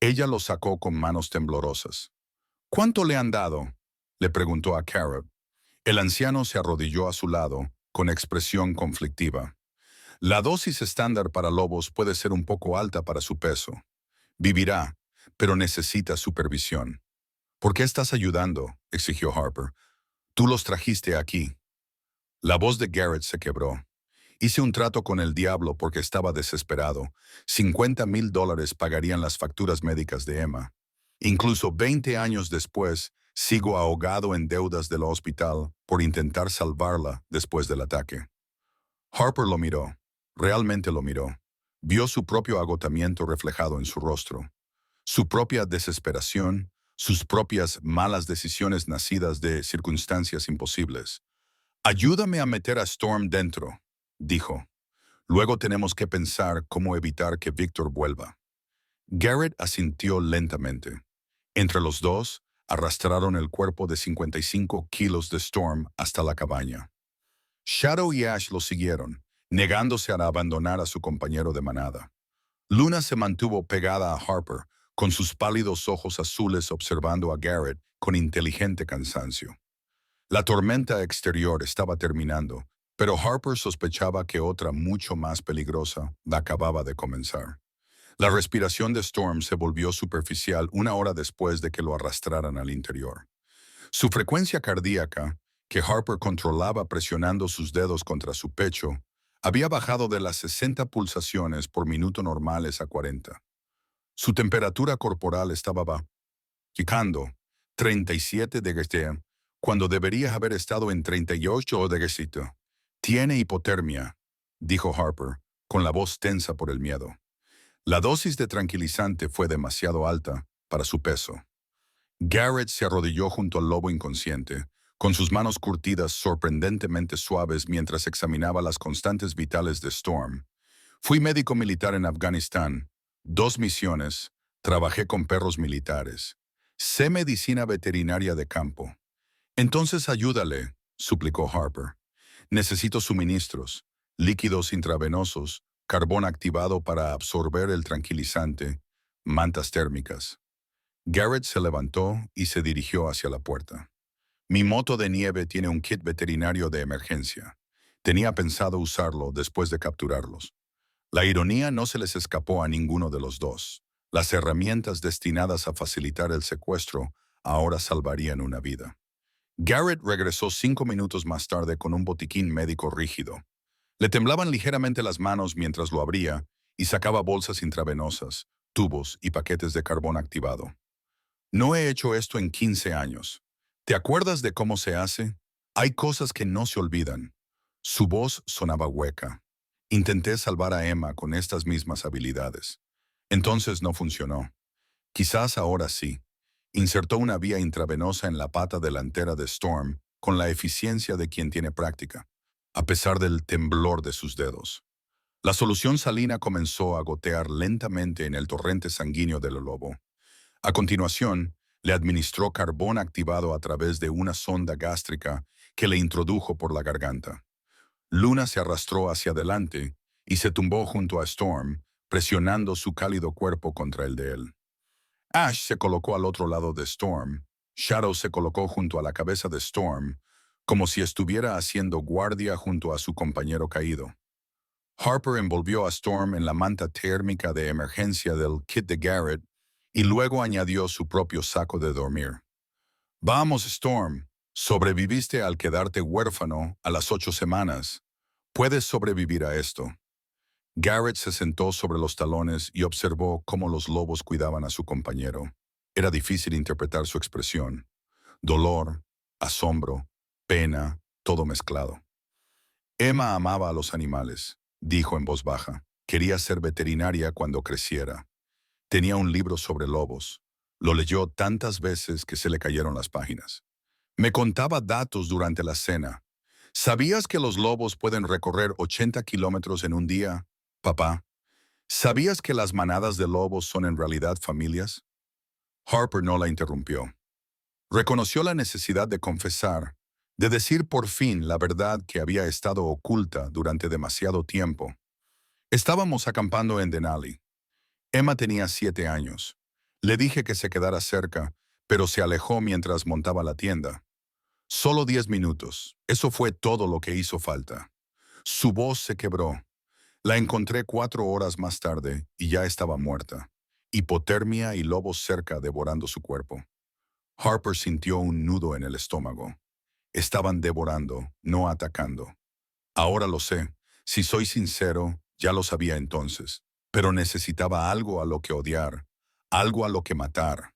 Ella lo sacó con manos temblorosas. ¿Cuánto le han dado?, le preguntó a Carrot. El anciano se arrodilló a su lado, con expresión conflictiva. La dosis estándar para lobos puede ser un poco alta para su peso. Vivirá, pero necesita supervisión. ¿Por qué estás ayudando?, exigió Harper. Tú los trajiste aquí. La voz de Garrett se quebró. Hice un trato con el diablo porque estaba desesperado. $50,000 pagarían las facturas médicas de Emma. Incluso 20 años después, sigo ahogado en deudas del hospital por intentar salvarla después del ataque. Harper lo miró. Realmente lo miró. Vio su propio agotamiento reflejado en su rostro. Su propia desesperación, sus propias malas decisiones nacidas de circunstancias imposibles. Ayúdame a meter a Storm dentro, dijo. Luego tenemos que pensar cómo evitar que Víctor vuelva. Garrett asintió lentamente. Entre los dos, arrastraron el cuerpo de 55 kilos de Storm hasta la cabaña. Shadow y Ash lo siguieron, negándose a abandonar a su compañero de manada. Luna se mantuvo pegada a Harper, con sus pálidos ojos azules observando a Garrett con inteligente cansancio. La tormenta exterior estaba terminando, Pero Harper sospechaba que otra mucho más peligrosa la acababa de comenzar. La respiración de Storm se volvió superficial una hora después de que lo arrastraran al interior. Su frecuencia cardíaca, que Harper controlaba presionando sus dedos contra su pecho, había bajado de las 60 pulsaciones por minuto normales a 40. Su temperatura corporal estaba bajando 37 degrees cuando debería haber estado en 38 degrees. Tiene hipotermia, dijo Harper, con la voz tensa por el miedo. La dosis de tranquilizante fue demasiado alta para su peso. Garrett se arrodilló junto al lobo inconsciente, con sus manos curtidas sorprendentemente suaves mientras examinaba las constantes vitales de Storm. Fui médico militar en Afganistán, 2 misiones, trabajé con perros militares. Sé medicina veterinaria de campo. Entonces ayúdale, suplicó Harper. Necesito suministros, líquidos intravenosos, carbón activado para absorber el tranquilizante, mantas térmicas. Garrett se levantó y se dirigió hacia la puerta. Mi moto de nieve tiene un kit veterinario de emergencia. Tenía pensado usarlo después de capturarlos. La ironía no se les escapó a ninguno de los dos. Las herramientas destinadas a facilitar el secuestro ahora salvarían una vida. Garrett regresó 5 minutos más tarde con un botiquín médico rígido. Le temblaban ligeramente las manos mientras lo abría y sacaba bolsas intravenosas, tubos y paquetes de carbón activado. No he hecho esto en 15 años. ¿Te acuerdas de cómo se hace? Hay cosas que no se olvidan. Su voz sonaba hueca. Intenté salvar a Emma con estas mismas habilidades. Entonces no funcionó. Quizás ahora sí. Insertó una vía intravenosa en la pata delantera de Storm con la eficiencia de quien tiene práctica, a pesar del temblor de sus dedos. La solución salina comenzó a gotear lentamente en el torrente sanguíneo del lobo. A continuación, le administró carbón activado a través de una sonda gástrica que le introdujo por la garganta. Luna se arrastró hacia adelante y se tumbó junto a Storm, presionando su cálido cuerpo contra el de él. Ash se colocó al otro lado de Storm. Shadow se colocó junto a la cabeza de Storm, como si estuviera haciendo guardia junto a su compañero caído. Harper envolvió a Storm en la manta térmica de emergencia del kit de Garrett y luego añadió su propio saco de dormir. Vamos, Storm. Sobreviviste al quedarte huérfano a las 8 semanas. Puedes sobrevivir a esto. Garrett se sentó sobre los talones y observó cómo los lobos cuidaban a su compañero. Era difícil interpretar su expresión. Dolor, asombro, pena, todo mezclado. Emma amaba a los animales, dijo en voz baja. Quería ser veterinaria cuando creciera. Tenía un libro sobre lobos. Lo leyó tantas veces que se le cayeron las páginas. Me contaba datos durante la cena. ¿Sabías que los lobos pueden recorrer 80 kilómetros en un día, papá? ¿Sabías que las manadas de lobos son en realidad familias? Harper no la interrumpió. Reconoció la necesidad de confesar, de decir por fin la verdad que había estado oculta durante demasiado tiempo. Estábamos acampando en Denali. Emma tenía 7 años. Le dije que se quedara cerca, pero se alejó mientras montaba la tienda. Solo 10 minutos. Eso fue todo lo que hizo falta. Su voz se quebró. La encontré 4 horas más tarde y ya estaba muerta. Hipotermia y lobos cerca devorando su cuerpo. Harper sintió un nudo en el estómago. Estaban devorando, no atacando. Ahora lo sé. Si soy sincero, ya lo sabía entonces. Pero necesitaba algo a lo que odiar, algo a lo que matar.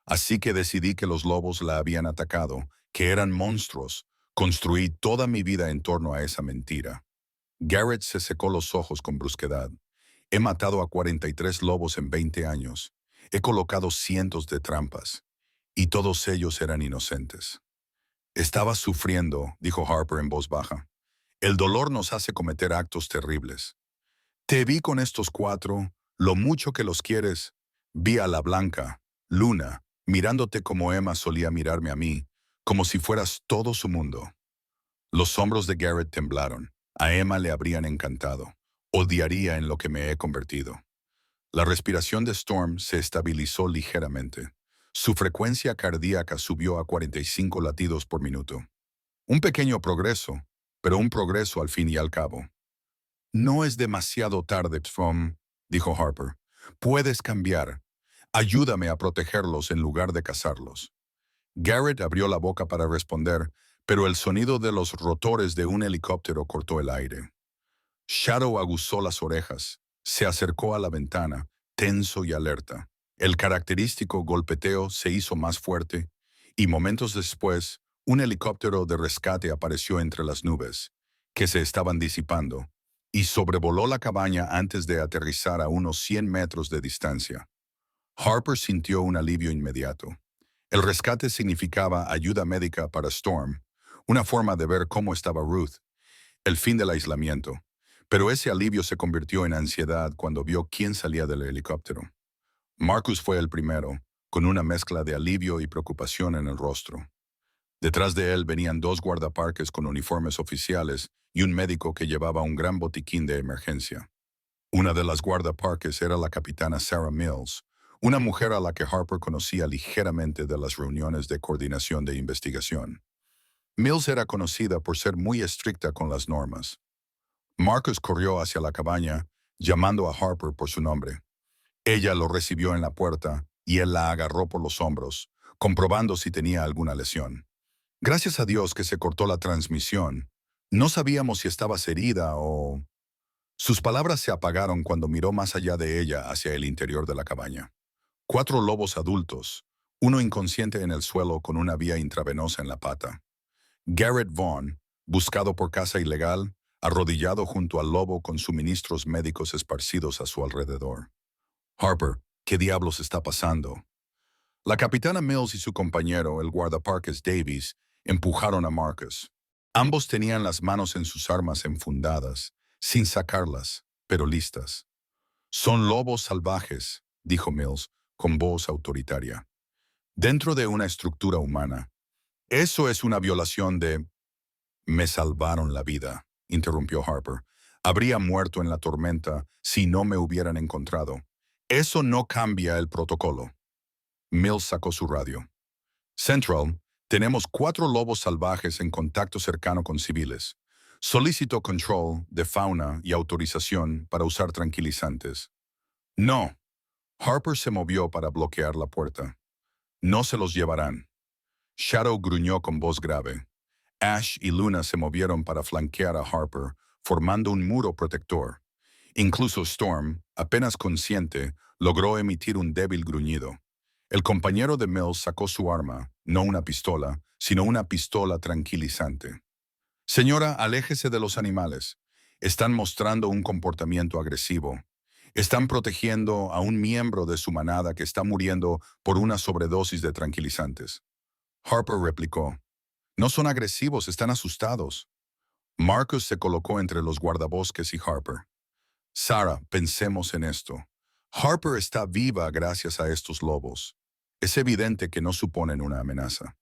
Así que decidí que los lobos la habían atacado, que eran monstruos. Construí toda mi vida en torno a esa mentira. Garrett se secó los ojos con brusquedad. He matado a 43 lobos en 20 años. He colocado cientos de trampas. Y todos ellos eran inocentes. Estaba sufriendo, dijo Harper en voz baja. El dolor nos hace cometer actos terribles. Te vi con estos 4, lo mucho que los quieres. Vi a la blanca, Luna, mirándote como Emma solía mirarme a mí, como si fueras todo su mundo. Los hombros de Garrett temblaron. A Emma le habrían encantado. Odiaría en lo que me he convertido. La respiración de Storm se estabilizó ligeramente. Su frecuencia cardíaca subió a 45 latidos por minuto. Un pequeño progreso, pero un progreso al fin y al cabo. No es demasiado tarde, Tom, dijo Harper. Puedes cambiar. Ayúdame a protegerlos en lugar de cazarlos. Garrett abrió la boca para responder, pero el sonido de los rotores de un helicóptero cortó el aire. Shadow aguzó las orejas, se acercó a la ventana, tenso y alerta. El característico golpeteo se hizo más fuerte, y momentos después, un helicóptero de rescate apareció entre las nubes, que se estaban disipando, y sobrevoló la cabaña antes de aterrizar a unos 100 metros de distancia. Harper sintió un alivio inmediato. El rescate significaba ayuda médica para Storm, una forma de ver cómo estaba Ruth, el fin del aislamiento. Pero ese alivio se convirtió en ansiedad cuando vio quién salía del helicóptero. Marcus fue el primero, con una mezcla de alivio y preocupación en el rostro. Detrás de él venían dos guardaparques con uniformes oficiales y un médico que llevaba un gran botiquín de emergencia. Una de las guardaparques era la capitana Sarah Mills, una mujer a la que Harper conocía ligeramente de las reuniones de coordinación de investigación. Mills era conocida por ser muy estricta con las normas. Marcus corrió hacia la cabaña, llamando a Harper por su nombre. Ella lo recibió en la puerta y él la agarró por los hombros, comprobando si tenía alguna lesión. Gracias a Dios que se cortó la transmisión. No sabíamos si estabas herida o... Sus palabras se apagaron cuando miró más allá de ella hacia el interior de la cabaña. 4 lobos adultos, uno inconsciente en el suelo con una vía intravenosa en la pata. Garrett Vaughn, buscado por caza ilegal, arrodillado junto al lobo con suministros médicos esparcidos a su alrededor. Harper, ¿qué diablos está pasando? La capitana Mills y su compañero, el guardaparques Davies, empujaron a Marcus. Ambos tenían las manos en sus armas enfundadas, sin sacarlas, pero listas. Son lobos salvajes, dijo Mills, con voz autoritaria. Dentro de una estructura humana. Eso es una violación de... Me salvaron la vida, interrumpió Harper. Habría muerto en la tormenta si no me hubieran encontrado. Eso no cambia el protocolo. Mills sacó su radio. Central, tenemos 4 lobos salvajes en contacto cercano con civiles. Solicito control de fauna y autorización para usar tranquilizantes. No. Harper se movió para bloquear la puerta. No se los llevarán. Shadow gruñó con voz grave. Ash y Luna se movieron para flanquear a Harper, formando un muro protector. Incluso Storm, apenas consciente, logró emitir un débil gruñido. El compañero de Mills sacó su arma, no una pistola, sino una pistola tranquilizante. Señora, aléjese de los animales. Están mostrando un comportamiento agresivo. Están protegiendo a un miembro de su manada que está muriendo por una sobredosis de tranquilizantes. Harper replicó. No son agresivos, están asustados. Marcus se colocó entre los guardabosques y Harper. Sarah, pensemos en esto. Harper está viva gracias a estos lobos. Es evidente que no suponen una amenaza.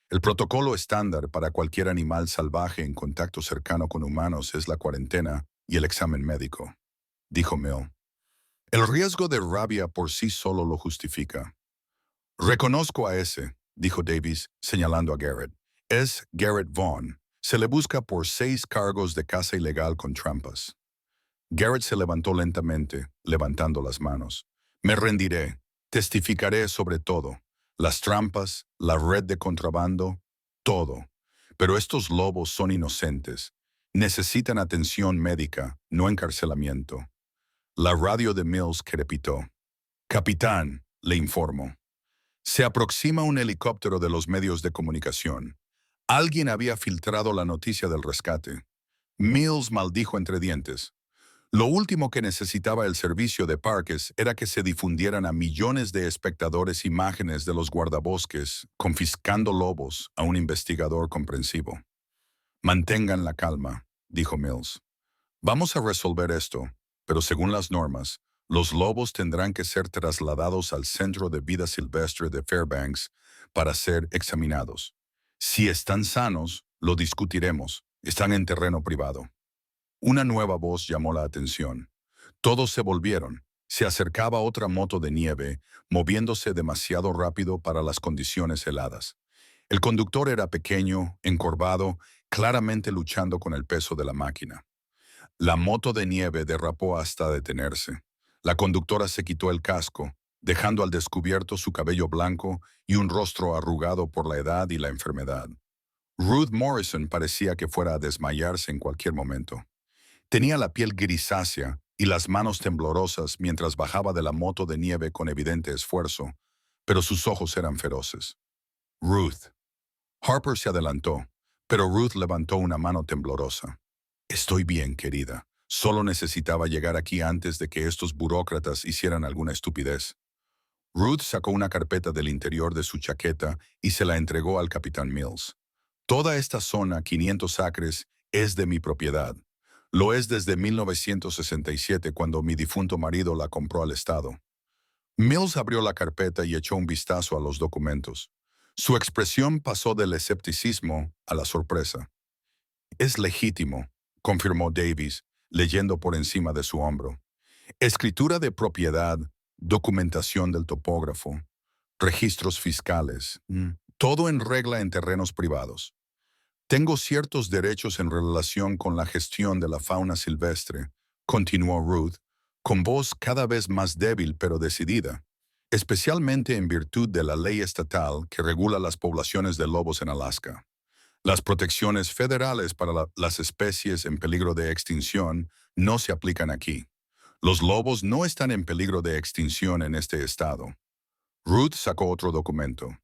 El protocolo estándar para cualquier animal salvaje en contacto cercano con humanos es la cuarentena y el examen médico, dijo Mill. El riesgo de rabia por sí solo lo justifica. Reconozco a ese, dijo Davies, señalando a Garrett. Es Garrett Vaughn. Se le busca por 6 cargos de caza ilegal con trampas. Garrett se levantó lentamente, levantando las manos. Me rendiré. Testificaré sobre todo. Las trampas, la red de contrabando, todo. Pero estos lobos son inocentes. Necesitan atención médica, no encarcelamiento. La radio de Mills crepitó. Capitán, le informo. Se aproxima un helicóptero de los medios de comunicación. Alguien había filtrado la noticia del rescate. Mills maldijo entre dientes. Lo último que necesitaba el servicio de parques era que se difundieran a millones de espectadores imágenes de los guardabosques confiscando lobos a un investigador comprensivo. Mantengan la calma, dijo Mills. Vamos a resolver esto, pero según las normas, los lobos tendrán que ser trasladados al Centro de Vida Silvestre de Fairbanks para ser examinados. Si están sanos, lo discutiremos. Están en terreno privado. Una nueva voz llamó la atención. Todos se volvieron. Se acercaba otra moto de nieve, moviéndose demasiado rápido para las condiciones heladas. El conductor era pequeño, encorvado, claramente luchando con el peso de la máquina. La moto de nieve derrapó hasta detenerse. La conductora se quitó el casco, dejando al descubierto su cabello blanco y un rostro arrugado por la edad y la enfermedad. Ruth Morrison parecía que fuera a desmayarse en cualquier momento. Tenía la piel grisácea y las manos temblorosas mientras bajaba de la moto de nieve con evidente esfuerzo, pero sus ojos eran feroces. Ruth. Harper se adelantó, pero Ruth levantó una mano temblorosa. Estoy bien, querida. Solo necesitaba llegar aquí antes de que estos burócratas hicieran alguna estupidez. Ruth sacó una carpeta del interior de su chaqueta y se la entregó al capitán Mills. Toda esta zona, 500 acres, es de mi propiedad. Lo es desde 1967 cuando mi difunto marido la compró al Estado. Mills abrió la carpeta y echó un vistazo a los documentos. Su expresión pasó del escepticismo a la sorpresa. Es legítimo, confirmó Davis, leyendo por encima de su hombro. Escritura de propiedad, documentación del topógrafo, registros fiscales, todo en regla en terrenos privados. Tengo ciertos derechos en relación con la gestión de la fauna silvestre, continuó Ruth, con voz cada vez más débil pero decidida, especialmente en virtud de la ley estatal que regula las poblaciones de lobos en Alaska. Las protecciones federales para las especies en peligro de extinción no se aplican aquí. Los lobos no están en peligro de extinción en este estado. Ruth sacó otro documento.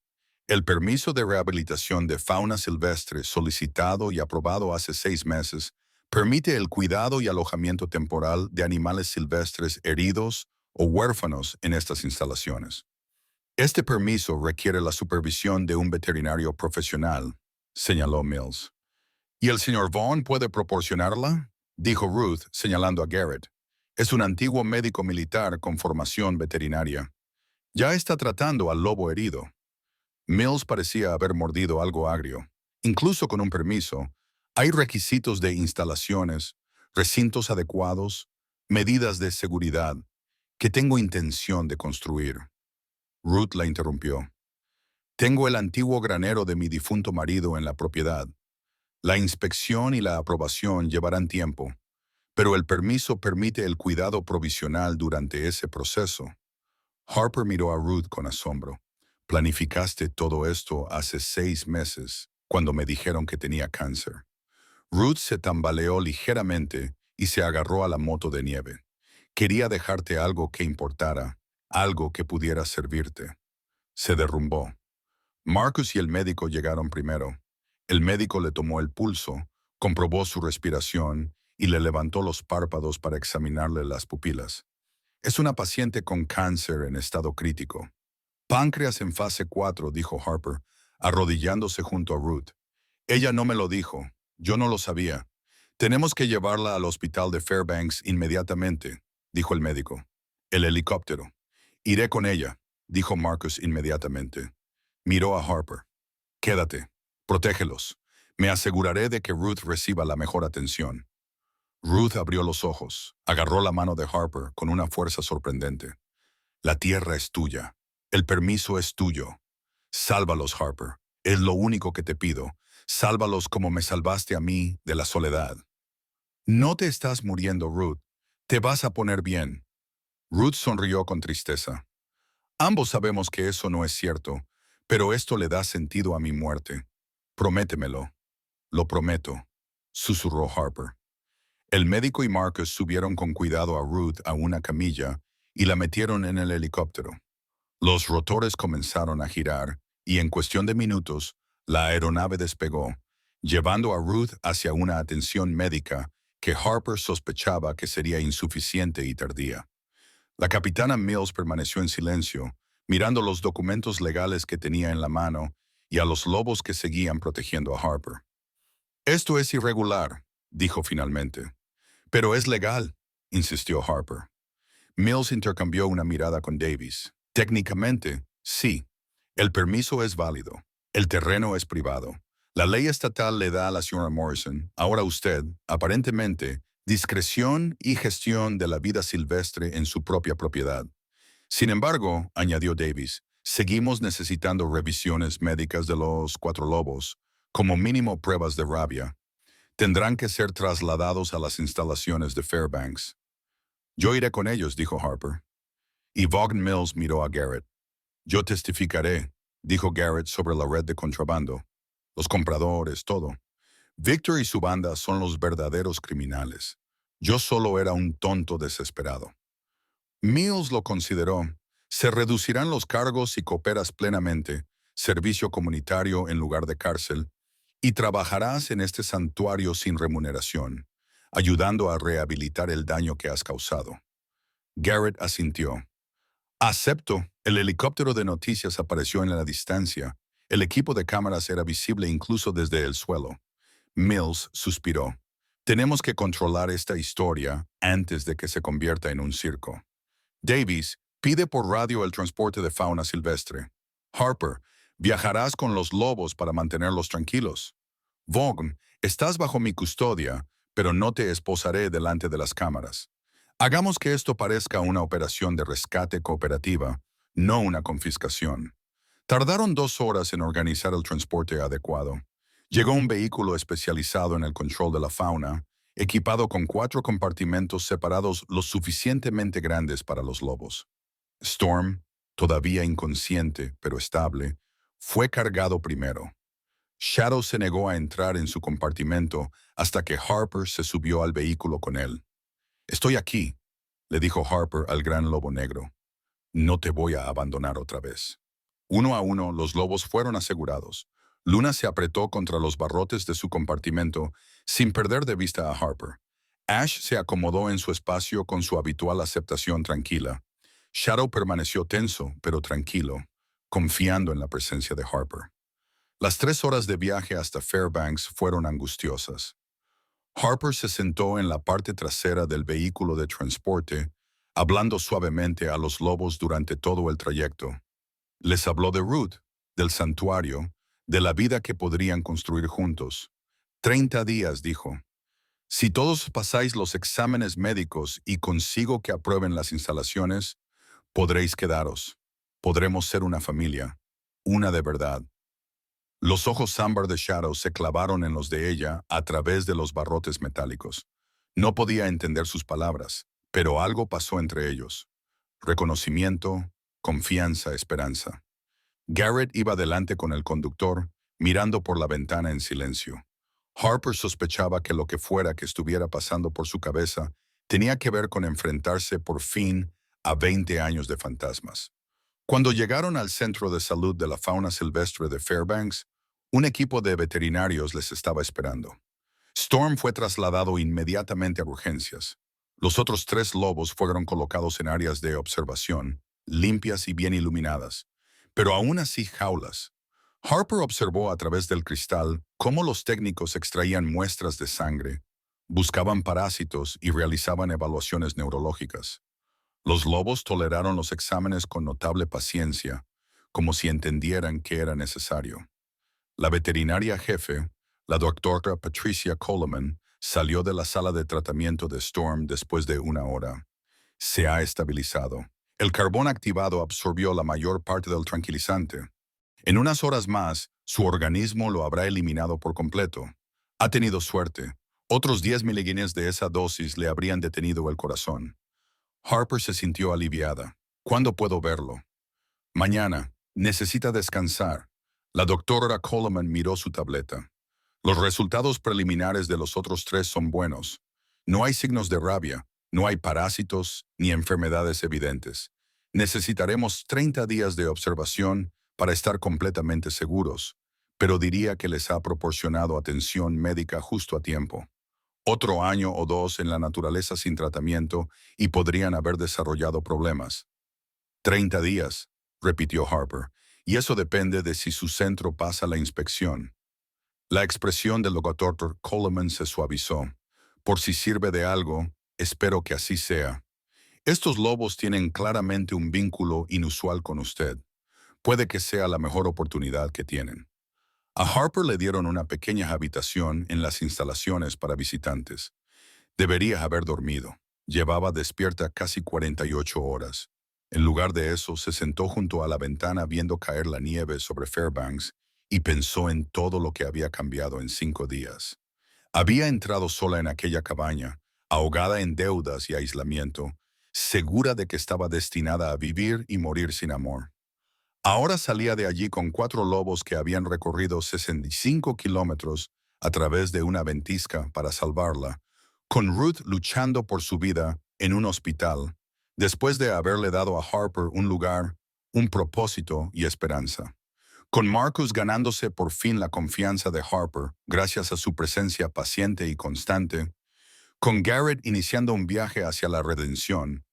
El permiso de rehabilitación de fauna silvestre solicitado y aprobado hace 6 meses permite el cuidado y alojamiento temporal de animales silvestres heridos o huérfanos en estas instalaciones. Este permiso requiere la supervisión de un veterinario profesional, señaló Mills. ¿Y el señor Vaughn puede proporcionarla?, dijo Ruth, señalando a Garrett. Es un antiguo médico militar con formación veterinaria. Ya está tratando al lobo herido. Mills parecía haber mordido algo agrio. Incluso con un permiso, hay requisitos de instalaciones, recintos adecuados, medidas de seguridad, que tengo intención de construir. Ruth la interrumpió. Tengo el antiguo granero de mi difunto marido en la propiedad. La inspección y la aprobación llevarán tiempo, pero el permiso permite el cuidado provisional durante ese proceso. Harper miró a Ruth con asombro. Planificaste todo esto hace 6 meses, cuando me dijeron que tenía cáncer. Ruth se tambaleó ligeramente y se agarró a la moto de nieve. Quería dejarte algo que importara, algo que pudiera servirte. Se derrumbó. Marcus y el médico llegaron primero. El médico le tomó el pulso, comprobó su respiración y le levantó los párpados para examinarle las pupilas. Es una paciente con cáncer en estado crítico. Páncreas en fase 4, dijo Harper, arrodillándose junto a Ruth. Ella no me lo dijo. Yo no lo sabía. Tenemos que llevarla al hospital de Fairbanks inmediatamente, dijo el médico. El helicóptero. Iré con ella, dijo Marcus inmediatamente. Miró a Harper. Quédate. Protégelos. Me aseguraré de que Ruth reciba la mejor atención. Ruth abrió los ojos, agarró la mano de Harper con una fuerza sorprendente. La tierra es tuya. El permiso es tuyo. Sálvalos, Harper. Es lo único que te pido. Sálvalos como me salvaste a mí de la soledad. No te estás muriendo, Ruth. Te vas a poner bien. Ruth sonrió con tristeza. Ambos sabemos que eso no es cierto, pero esto le da sentido a mi muerte. Prométemelo. Lo prometo, susurró Harper. El médico y Marcus subieron con cuidado a Ruth a una camilla y la metieron en el helicóptero. Los rotores comenzaron a girar y en cuestión de minutos, la aeronave despegó, llevando a Ruth hacia una atención médica que Harper sospechaba que sería insuficiente y tardía. La capitana Mills permaneció en silencio, mirando los documentos legales que tenía en la mano y a los lobos que seguían protegiendo a Harper. Esto es irregular, dijo finalmente. Pero es legal, insistió Harper. Mills intercambió una mirada con Davis. Técnicamente, sí. El permiso es válido. El terreno es privado. La ley estatal le da a la señora Morrison, ahora usted, aparentemente, discreción y gestión de la vida silvestre en su propia propiedad. Sin embargo, añadió Davis, seguimos necesitando revisiones médicas de los 4 lobos, como mínimo pruebas de rabia, Tendrán que ser trasladados a las instalaciones de Fairbanks. Yo iré con ellos, dijo Harper. Y Vaughan Mills miró a Garrett. Yo testificaré, dijo Garrett sobre la red de contrabando. Los compradores, todo. Victor y su banda son los verdaderos criminales. Yo solo era un tonto desesperado. Mills lo consideró. Se reducirán los cargos si cooperas plenamente, servicio comunitario en lugar de cárcel, y trabajarás en este santuario sin remuneración, ayudando a rehabilitar el daño que has causado. Garrett asintió. Acepto. El helicóptero de noticias apareció en la distancia. El equipo de cámaras era visible incluso desde el suelo. Mills suspiró. Tenemos que controlar esta historia antes de que se convierta en un circo. Davies, pide por radio el transporte de fauna silvestre. Harper, viajarás con los lobos para mantenerlos tranquilos. Vaughan, estás bajo mi custodia, pero no te esposaré delante de las cámaras. Hagamos que esto parezca una operación de rescate cooperativa, no una confiscación. Tardaron 2 horas en organizar el transporte adecuado. Llegó un vehículo especializado en el control de la fauna, equipado con 4 compartimentos separados lo suficientemente grandes para los lobos. Storm, todavía inconsciente pero estable, fue cargado primero. Shadow se negó a entrar en su compartimento hasta que Harper se subió al vehículo con él. «Estoy aquí», le dijo Harper al gran lobo negro. «No te voy a abandonar otra vez». Uno a uno, los lobos fueron asegurados. Luna se apretó contra los barrotes de su compartimento sin perder de vista a Harper. Ash se acomodó en su espacio con su habitual aceptación tranquila. Shadow permaneció tenso, pero tranquilo, confiando en la presencia de Harper. Las 3 horas de viaje hasta Fairbanks fueron angustiosas. Harper se sentó en la parte trasera del vehículo de transporte, hablando suavemente a los lobos durante todo el trayecto. Les habló de Ruth, del santuario, de la vida que podrían construir juntos. 30 días, dijo. Si todos pasáis los exámenes médicos y consigo que aprueben las instalaciones, podréis quedaros. Podremos ser una familia, una de verdad. Los ojos ámbar de Shadow se clavaron en los de ella a través de los barrotes metálicos. No podía entender sus palabras, pero algo pasó entre ellos. Reconocimiento, confianza, esperanza. Garrett iba delante con el conductor, mirando por la ventana en silencio. Harper sospechaba que lo que fuera que estuviera pasando por su cabeza tenía que ver con enfrentarse por fin a 20 años de fantasmas. Cuando llegaron al centro de salud de la fauna silvestre de Fairbanks, un equipo de veterinarios les estaba esperando. Storm fue trasladado inmediatamente a urgencias. Los otros 3 lobos fueron colocados en áreas de observación, limpias y bien iluminadas, pero aún así jaulas. Harper observó a través del cristal cómo los técnicos extraían muestras de sangre, buscaban parásitos y realizaban evaluaciones neurológicas. Los lobos toleraron los exámenes con notable paciencia, como si entendieran que era necesario. La veterinaria jefe, la doctora Patricia Coleman, salió de la sala de tratamiento de Storm después de 1 hora. Se ha estabilizado. El carbón activado absorbió la mayor parte del tranquilizante. En unas horas más, su organismo lo habrá eliminado por completo. Ha tenido suerte. Otros 10 miligramos de esa dosis le habrían detenido el corazón. Harper se sintió aliviada. ¿Cuándo puedo verlo? Mañana. Necesita descansar. La doctora Coleman miró su tableta. Los resultados preliminares de los otros 3 son buenos. No hay signos de rabia, no hay parásitos ni enfermedades evidentes. Necesitaremos 30 días de observación para estar completamente seguros, pero diría que les ha proporcionado atención médica justo a tiempo. Otro año o 2 en la naturaleza sin tratamiento y podrían haber desarrollado problemas. 30 días, repitió Harper, y eso depende de si su centro pasa la inspección. La expresión del doctor Coleman se suavizó. Por si sirve de algo, espero que así sea. Estos lobos tienen claramente un vínculo inusual con usted. Puede que sea la mejor oportunidad que tienen. A Harper le dieron una pequeña habitación en las instalaciones para visitantes. Debería haber dormido. Llevaba despierta casi 48 horas. En lugar de eso, se sentó junto a la ventana viendo caer la nieve sobre Fairbanks y pensó en todo lo que había cambiado en 5 días. Había entrado sola en aquella cabaña, ahogada en deudas y aislamiento, segura de que estaba destinada a vivir y morir sin amor. Ahora salía de allí con 4 lobos que habían recorrido 65 kilómetros a través de una ventisca para salvarla, con Ruth luchando por su vida en un hospital, después de haberle dado a Harper un lugar, un propósito y esperanza. Con Marcus ganándose por fin la confianza de Harper, gracias a su presencia paciente y constante, con Garrett iniciando un viaje hacia la redención,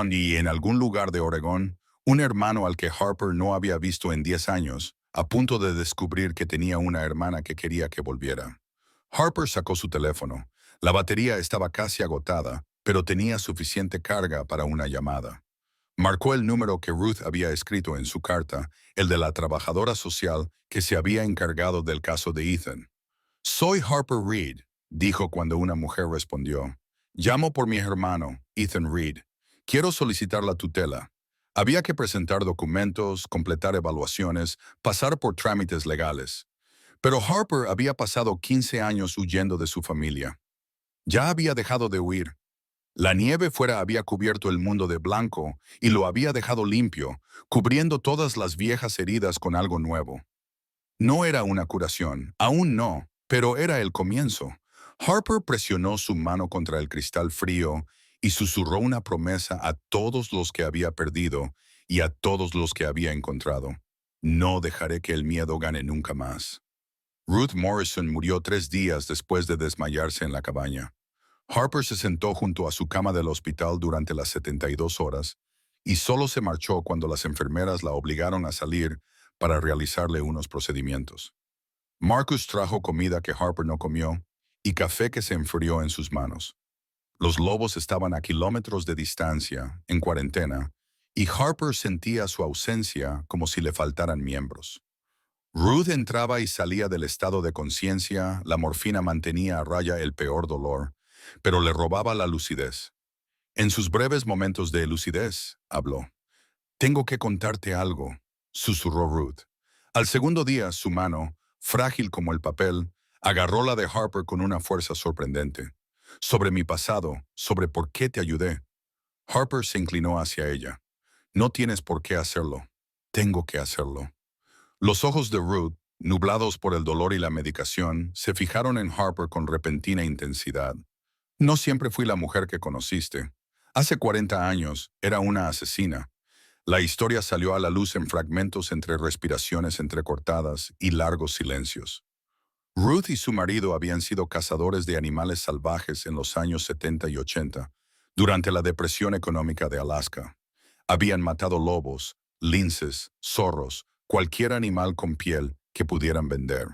y en algún lugar de Oregón, un hermano al que Harper no había visto en 10 años, a punto de descubrir que tenía una hermana que quería que volviera. Harper sacó su teléfono. La batería estaba casi agotada, pero tenía suficiente carga para una llamada. Marcó el número que Ruth había escrito en su carta, el de la trabajadora social que se había encargado del caso de Ethan. Soy Harper Reed, dijo cuando una mujer respondió. Llamo por mi hermano, Ethan Reed. Quiero solicitar la tutela. Había que presentar documentos, completar evaluaciones, pasar por trámites legales. Pero Harper había pasado 15 años huyendo de su familia. Ya había dejado de huir. La nieve fuera había cubierto el mundo de blanco y lo había dejado limpio, cubriendo todas las viejas heridas con algo nuevo. No era una curación, aún no, pero era el comienzo. Harper presionó su mano contra el cristal frío y susurró una promesa a todos los que había perdido y a todos los que había encontrado. No dejaré que el miedo gane nunca más. Ruth Morrison murió 3 días después de desmayarse en la cabaña. Harper se sentó junto a su cama del hospital durante las 72 horas y solo se marchó cuando las enfermeras la obligaron a salir para realizarle unos procedimientos. Marcus trajo comida que Harper no comió y café que se enfrió en sus manos. Los lobos estaban a kilómetros de distancia, en cuarentena, y Harper sentía su ausencia como si le faltaran miembros. Ruth entraba y salía del estado de conciencia, la morfina mantenía a raya el peor dolor, pero le robaba la lucidez. En sus breves momentos de lucidez, habló. Tengo que contarte algo, susurró Ruth. Al segundo día, su mano, frágil como el papel, agarró la de Harper con una fuerza sorprendente. Sobre mi pasado, sobre por qué te ayudé. Harper se inclinó hacia ella. No tienes por qué hacerlo. Tengo que hacerlo. Los ojos de Ruth, nublados por el dolor y la medicación, se fijaron en Harper con repentina intensidad. No siempre fui la mujer que conociste. Hace 40 años, era una asesina. La historia salió a la luz en fragmentos entre respiraciones entrecortadas y largos silencios. Ruth y su marido habían sido cazadores de animales salvajes en los años 70 y 80, durante la depresión económica de Alaska. Habían matado lobos, linces, zorros, cualquier animal con piel que pudieran vender.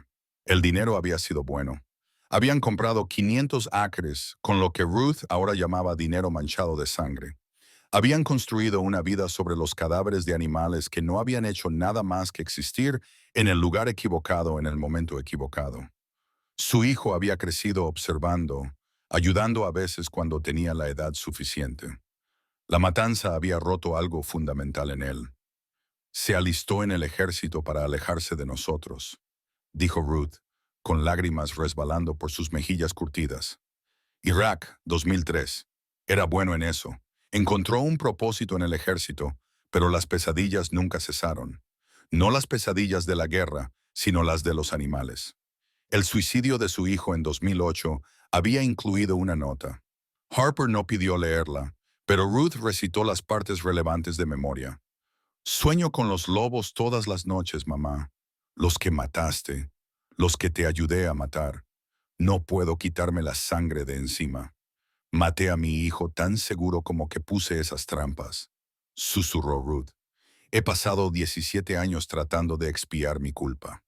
El dinero había sido bueno. Habían comprado 500 acres, con lo que Ruth ahora llamaba dinero manchado de sangre. Habían construido una vida sobre los cadáveres de animales que no habían hecho nada más que existir en el lugar equivocado en el momento equivocado. Su hijo había crecido observando, ayudando a veces cuando tenía la edad suficiente. La matanza había roto algo fundamental en él. Se alistó en el ejército para alejarse de nosotros, dijo Ruth, con lágrimas resbalando por sus mejillas curtidas. Irak, 2003. Era bueno en eso. Encontró un propósito en el ejército, pero las pesadillas nunca cesaron. No las pesadillas de la guerra, sino las de los animales. El suicidio de su hijo en 2008 había incluido una nota. Harper no pidió leerla, pero Ruth recitó las partes relevantes de memoria. Sueño con los lobos todas las noches, mamá. Los que mataste, los que te ayudé a matar. No puedo quitarme la sangre de encima. Maté a mi hijo tan seguro como que puse esas trampas, susurró Ruth. He pasado 17 años tratando de expiar mi culpa.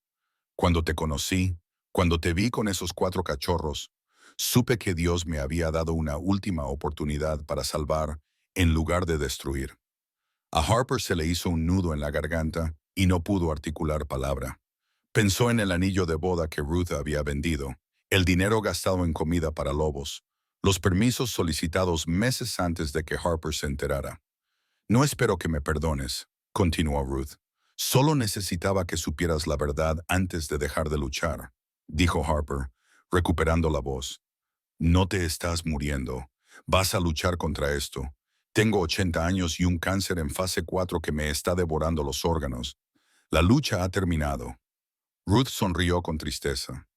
Cuando te conocí, cuando te vi con esos 4 cachorros, supe que Dios me había dado una última oportunidad para salvar en lugar de destruir. A Harper se le hizo un nudo en la garganta y no pudo articular palabra. Pensó en el anillo de boda que Ruth había vendido, el dinero gastado en comida para lobos, los permisos solicitados meses antes de que Harper se enterara. No espero que me perdones, continuó Ruth. Solo necesitaba que supieras la verdad antes de dejar de luchar, dijo Harper, recuperando la voz. No te estás muriendo. Vas a luchar contra esto. Tengo 80 años y un cáncer en fase 4 que me está devorando los órganos. La lucha ha terminado. Ruth sonrió con tristeza.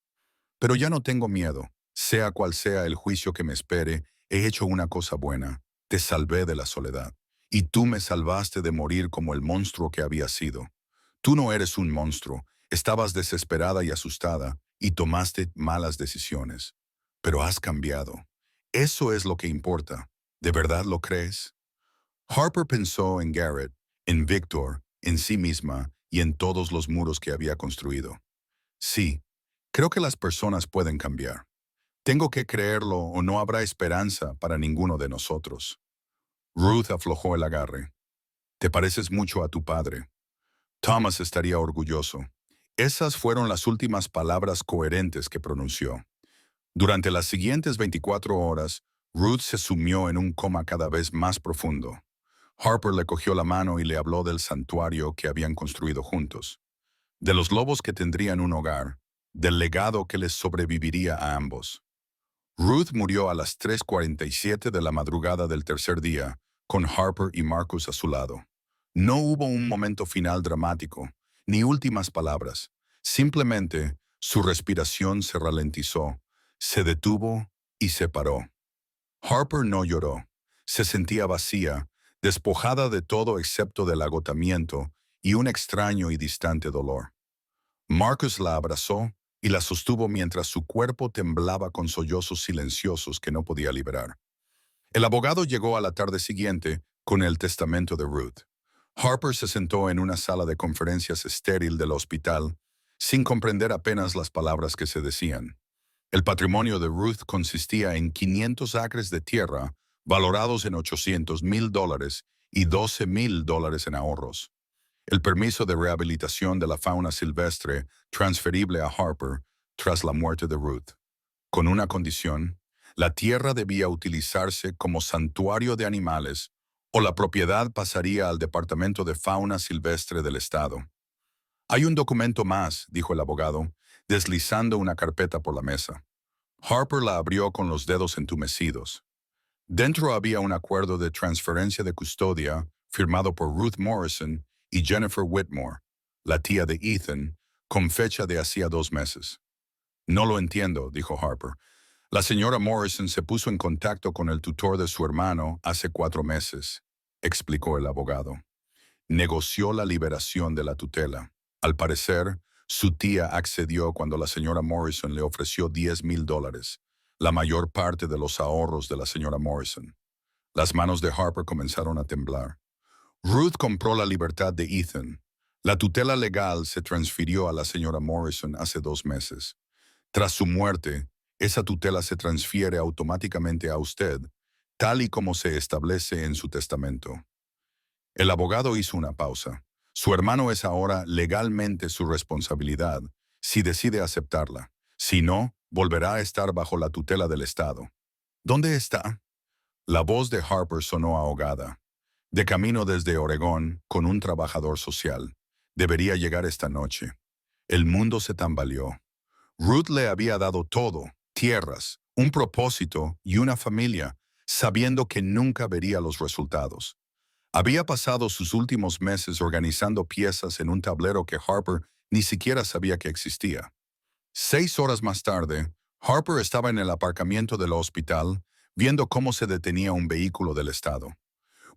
Pero ya no tengo miedo. Sea cual sea el juicio que me espere, he hecho una cosa buena. Te salvé de la soledad. Y tú me salvaste de morir como el monstruo que había sido. Tú no eres un monstruo. Estabas desesperada y asustada y tomaste malas decisiones. Pero has cambiado. Eso es lo que importa. ¿De verdad lo crees? Harper pensó en Garrett, en Victor, en sí misma y en todos los muros que había construido. Sí, creo que las personas pueden cambiar. Tengo que creerlo o no habrá esperanza para ninguno de nosotros. Ruth aflojó el agarre. Te pareces mucho a tu padre. Thomas estaría orgulloso. Esas fueron las últimas palabras coherentes que pronunció. Durante las siguientes 24 horas, Ruth se sumió en un coma cada vez más profundo. Harper le cogió la mano y le habló del santuario que habían construido juntos, de los lobos que tendrían un hogar, del legado que les sobreviviría a ambos. Ruth murió a las 3:47 de la madrugada del tercer día, con Harper y Marcus a su lado. No hubo un momento final dramático, ni últimas palabras. Simplemente, su respiración se ralentizó, se detuvo y se paró. Harper no lloró. Se sentía vacía, despojada de todo excepto del agotamiento y un extraño y distante dolor. Marcus la abrazó y la sostuvo mientras su cuerpo temblaba con sollozos silenciosos que no podía liberar. El abogado llegó a la tarde siguiente con el testamento de Ruth. Harper se sentó en una sala de conferencias estéril del hospital, sin comprender apenas las palabras que se decían. El patrimonio de Ruth consistía en 500 acres de tierra, valorados en $800,000 y $12,000 en ahorros. El permiso de rehabilitación de la fauna silvestre transferible a Harper tras la muerte de Ruth. Con una condición: la tierra debía utilizarse como santuario de animales o la propiedad pasaría al Departamento de Fauna Silvestre del Estado. Hay un documento más, dijo el abogado, deslizando una carpeta por la mesa. Harper la abrió con los dedos entumecidos. Dentro había un acuerdo de transferencia de custodia firmado por Ruth Morrison y Jennifer Whitmore, la tía de Ethan, con fecha de hacía 2 meses. No lo entiendo, dijo Harper. La señora Morrison se puso en contacto con el tutor de su hermano hace 4 meses, explicó el abogado. Negoció la liberación de la tutela. Al parecer, su tía accedió cuando la señora Morrison le ofreció $10,000, la mayor parte de los ahorros de la señora Morrison. Las manos de Harper comenzaron a temblar. Ruth compró la libertad de Ethan. La tutela legal se transfirió a la señora Morrison hace 2 meses. Tras su muerte, esa tutela se transfiere automáticamente a usted, tal y como se establece en su testamento. El abogado hizo una pausa. Su hermano es ahora legalmente su responsabilidad, si decide aceptarla. Si no, volverá a estar bajo la tutela del Estado. ¿Dónde está? La voz de Harper sonó ahogada. De camino desde Oregón, con un trabajador social. Debería llegar esta noche. El mundo se tambaleó. Ruth le había dado todo: tierras, un propósito y una familia, sabiendo que nunca vería los resultados. Había pasado sus últimos meses organizando piezas en un tablero que Harper ni siquiera sabía que existía. 6 horas más tarde, Harper estaba en el aparcamiento del hospital, viendo cómo se detenía un vehículo del Estado.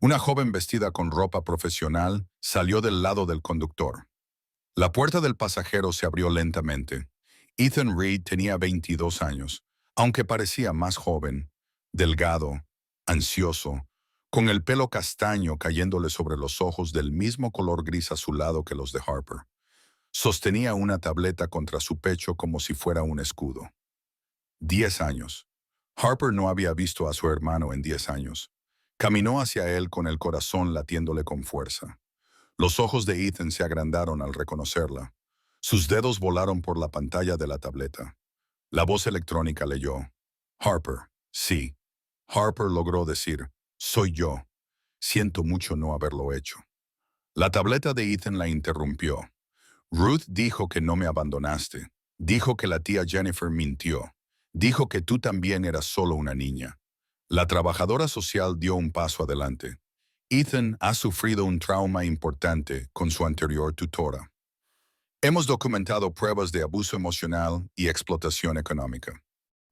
Una joven vestida con ropa profesional salió del lado del conductor. La puerta del pasajero se abrió lentamente. Ethan Reed tenía 22 años, aunque parecía más joven, delgado, ansioso, con el pelo castaño cayéndole sobre los ojos del mismo color gris azulado que los de Harper. Sostenía una tableta contra su pecho como si fuera un escudo. 10 años. Harper no había visto a su hermano en 10 años. Caminó hacia él con el corazón latiéndole con fuerza. Los ojos de Ethan se agrandaron al reconocerla. Sus dedos volaron por la pantalla de la tableta. La voz electrónica leyó: Harper, sí. Harper logró decir: soy yo. Siento mucho no haberlo hecho. La tableta de Ethan la interrumpió. Ruth dijo que no me abandonaste. Dijo que la tía Jennifer mintió. Dijo que tú también eras solo una niña. La trabajadora social dio un paso adelante. Ethan ha sufrido un trauma importante con su anterior tutora. Hemos documentado pruebas de abuso emocional y explotación económica.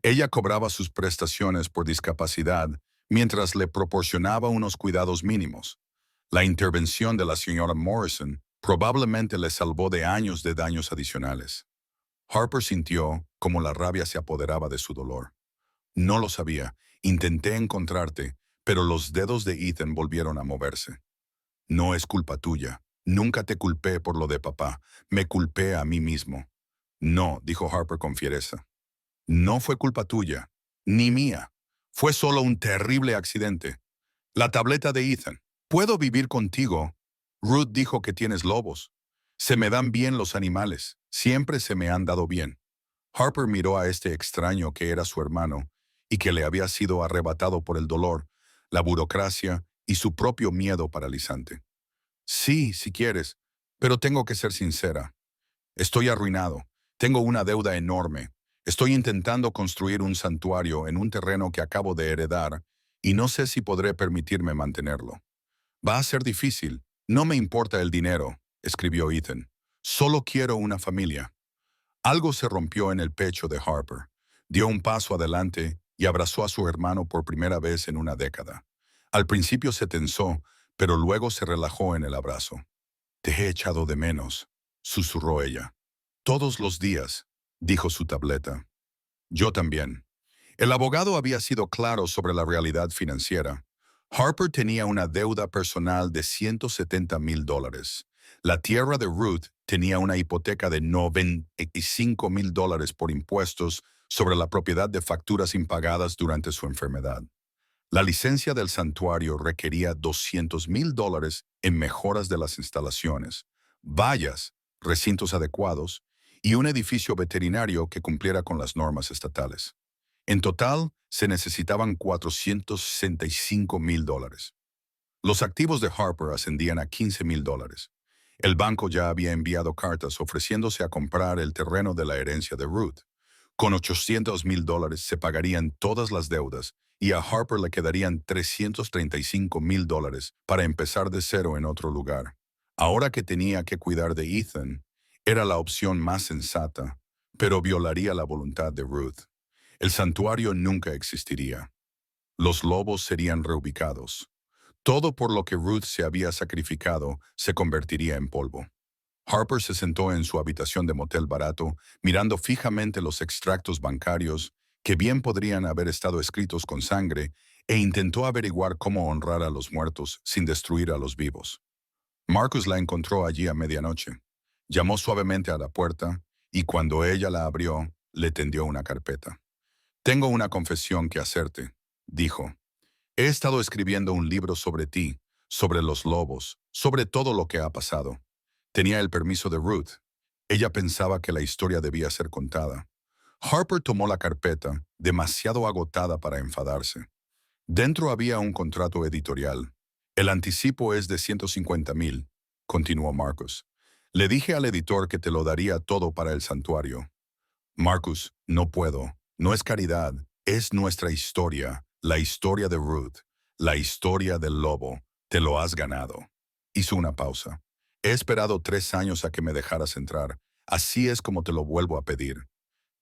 Ella cobraba sus prestaciones por discapacidad mientras le proporcionaba unos cuidados mínimos. La intervención de la señora Morrison probablemente le salvó de años de daños adicionales. Harper sintió como la rabia se apoderaba de su dolor. No lo sabía. Intenté encontrarte, pero los dedos de Ethan volvieron a moverse. No es culpa tuya. Nunca te culpé por lo de papá. Me culpé a mí mismo. No, dijo Harper con fiereza. No fue culpa tuya, ni mía. Fue solo un terrible accidente. La tableta de Ethan. Puedo vivir contigo. Ruth dijo que tienes lobos. Se me dan bien los animales. Siempre se me han dado bien. Harper miró a este extraño que era su hermano y que le había sido arrebatado por el dolor, la burocracia y su propio miedo paralizante. Sí, si quieres, pero tengo que ser sincera. Estoy arruinado. Tengo una deuda enorme. Estoy intentando construir un santuario en un terreno que acabo de heredar y no sé si podré permitirme mantenerlo. Va a ser difícil. No me importa el dinero, escribió Ethan. Solo quiero una familia. Algo se rompió en el pecho de Harper. Dio un paso adelante y abrazó a su hermano por primera vez en una década. Al principio se tensó, pero luego se relajó en el abrazo. Te he echado de menos, susurró ella. Todos los días, dijo su tableta. Yo también. El abogado había sido claro sobre la realidad financiera. Harper tenía una deuda personal de $170,000. La tierra de Ruth tenía una hipoteca de $95,000 por impuestos sobre la propiedad de facturas impagadas durante su enfermedad. La licencia del santuario requería $200,000 en mejoras de las instalaciones, vallas, recintos adecuados y un edificio veterinario que cumpliera con las normas estatales. En total, se necesitaban $465,000. Los activos de Harper ascendían a $15,000. El banco ya había enviado cartas ofreciéndose a comprar el terreno de la herencia de Ruth. Con $800,000 se pagarían todas las deudas y a Harper le quedarían $335,000 para empezar de cero en otro lugar. Ahora que tenía que cuidar de Ethan, era la opción más sensata, pero violaría la voluntad de Ruth. El santuario nunca existiría. Los lobos serían reubicados. Todo por lo que Ruth se había sacrificado se convertiría en polvo. Harper se sentó en su habitación de motel barato, mirando fijamente los extractos bancarios que bien podrían haber estado escritos con sangre, e intentó averiguar cómo honrar a los muertos sin destruir a los vivos. Marcus la encontró allí a medianoche. Llamó suavemente a la puerta y cuando ella la abrió, le tendió una carpeta. Tengo una confesión que hacerte, dijo. He estado escribiendo un libro sobre ti, sobre los lobos, sobre todo lo que ha pasado. Tenía el permiso de Ruth. Ella pensaba que la historia debía ser contada. Harper tomó la carpeta, demasiado agotada para enfadarse. Dentro había un contrato editorial. El anticipo es de 150,000, continuó Marcus. Le dije al editor que te lo daría todo para el santuario. Marcus, no puedo. No es caridad. Es nuestra historia, la historia de Ruth, la historia del lobo. Te lo has ganado. Hizo una pausa. He esperado 3 años a que me dejaras entrar. Así es como te lo vuelvo a pedir.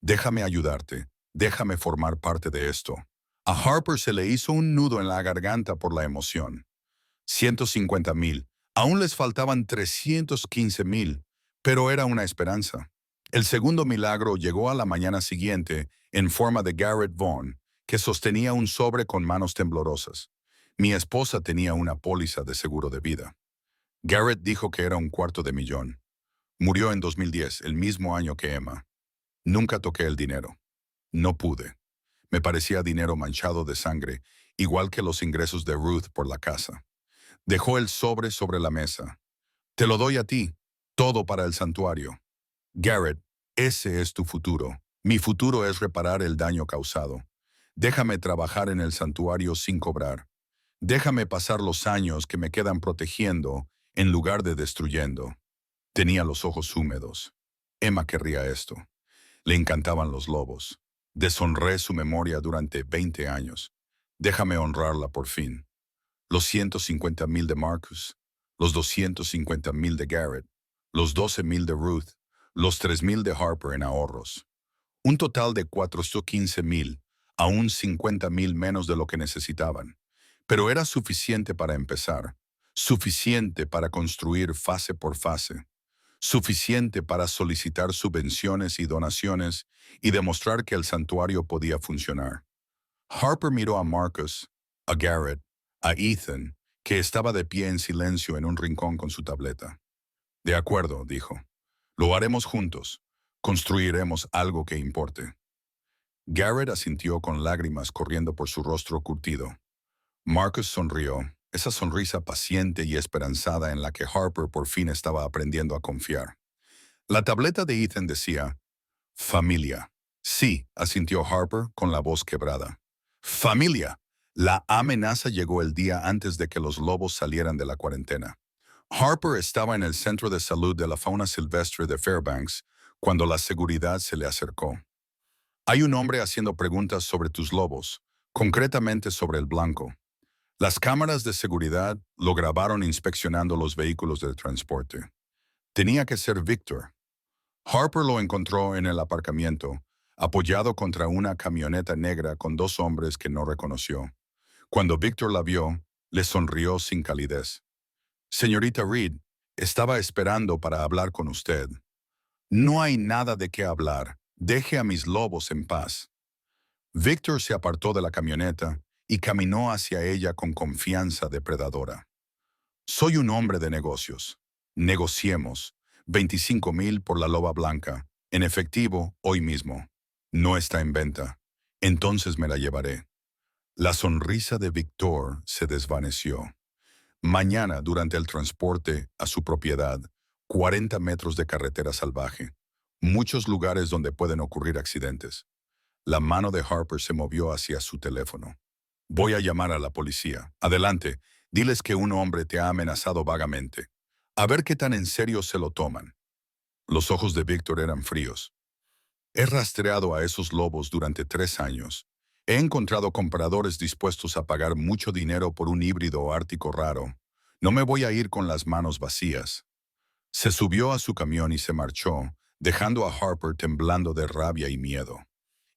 Déjame ayudarte. Déjame formar parte de esto. A Harper se le hizo un nudo en la garganta por la emoción. 150,000. Aún les faltaban 315,000, pero era una esperanza. El segundo milagro llegó a la mañana siguiente en forma de Garrett Vaughn, que sostenía un sobre con manos temblorosas. Mi esposa tenía una póliza de seguro de vida. Garrett dijo que era $250,000. Murió en 2010, el mismo año que Emma. Nunca toqué el dinero. No pude. Me parecía dinero manchado de sangre, igual que los ingresos de Ruth por la casa. Dejó el sobre la mesa. Te lo doy a ti, todo para el santuario. Garrett, ese es tu futuro. Mi futuro es reparar el daño causado. Déjame trabajar en el santuario sin cobrar. Déjame pasar los años que me quedan protegiendo en lugar de destruyendo. Tenía los ojos húmedos. Emma querría esto. Le encantaban los lobos. Deshonré su memoria durante 20 años. Déjame honrarla por fin. Los 150,000 de Marcus, los 250,000 de Garrett, los 12,000 de Ruth, los 3,000 de Harper en ahorros. Un total de 415,000, aún 50,000 menos de lo que necesitaban. Pero era suficiente para empezar, suficiente para construir fase por fase, suficiente para solicitar subvenciones y donaciones y demostrar que el santuario podía funcionar. Harper miró a Marcus, a Garrett, a Ethan, que estaba de pie en silencio en un rincón con su tableta. De acuerdo, dijo. Lo haremos juntos. Construiremos algo que importe. Garrett asintió con lágrimas corriendo por su rostro curtido. Marcus sonrió, esa sonrisa paciente y esperanzada en la que Harper por fin estaba aprendiendo a confiar. La tableta de Ethan decía, familia. Sí, asintió Harper con la voz quebrada. Familia. La amenaza llegó el día antes de que los lobos salieran de la cuarentena. Harper estaba en el centro de salud de la fauna silvestre de Fairbanks cuando la seguridad se le acercó. Hay un hombre haciendo preguntas sobre tus lobos, concretamente sobre el blanco. Las cámaras de seguridad lo grabaron inspeccionando los vehículos de transporte. Tenía que ser Victor. Harper lo encontró en el aparcamiento, apoyado contra una camioneta negra con dos hombres que no reconoció. Cuando Victor la vio, le sonrió sin calidez. Señorita Reed, estaba esperando para hablar con usted. No hay nada de qué hablar. Deje a mis lobos en paz. Victor se apartó de la camioneta y caminó hacia ella con confianza depredadora. Soy un hombre de negocios. Negociemos. 25,000 por la loba blanca, en efectivo, hoy mismo. No está en venta. Entonces me la llevaré. La sonrisa de Victor se desvaneció. Mañana, durante el transporte a su propiedad, 40 metros de carretera salvaje. Muchos lugares donde pueden ocurrir accidentes. La mano de Harper se movió hacia su teléfono. Voy a llamar a la policía. Adelante, diles que un hombre te ha amenazado vagamente. A ver qué tan en serio se lo toman. Los ojos de Víctor eran fríos. He rastreado a esos lobos durante 3 años. He encontrado compradores dispuestos a pagar mucho dinero por un híbrido ártico raro. No me voy a ir con las manos vacías. Se subió a su camión y se marchó, dejando a Harper temblando de rabia y miedo.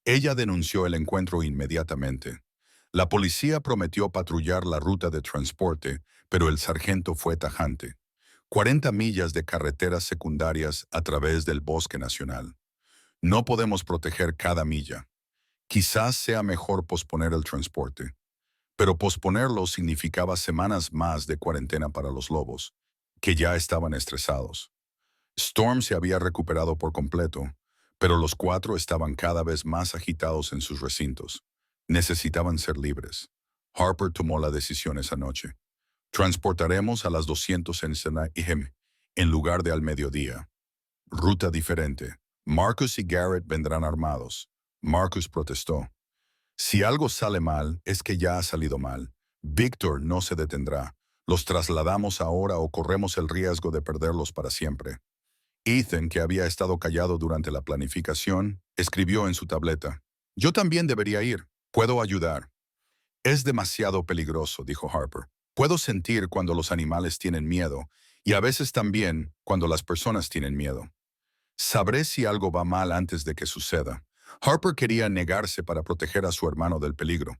Ella denunció el encuentro inmediatamente. La policía prometió patrullar la ruta de transporte, pero el sargento fue tajante. 40 millas de carreteras secundarias a través del bosque nacional. No podemos proteger cada milla. Quizás sea mejor posponer el transporte. Pero posponerlo significaba semanas más de cuarentena para los lobos, que ya estaban estresados. Storm se había recuperado por completo, pero los 4 estaban cada vez más agitados en sus recintos. Necesitaban ser libres. Harper tomó la decisión esa noche. Transportaremos a las 200 en lugar de al mediodía. Ruta diferente. Marcus y Garrett vendrán armados. Marcus protestó. Si algo sale mal, es que ya ha salido mal. Victor no se detendrá. Los trasladamos ahora o corremos el riesgo de perderlos para siempre. Ethan, que había estado callado durante la planificación, escribió en su tableta. Yo también debería ir. Puedo ayudar. Es demasiado peligroso, dijo Harper. Puedo sentir cuando los animales tienen miedo y a veces también cuando las personas tienen miedo. Sabré si algo va mal antes de que suceda. Harper quería negarse para proteger a su hermano del peligro,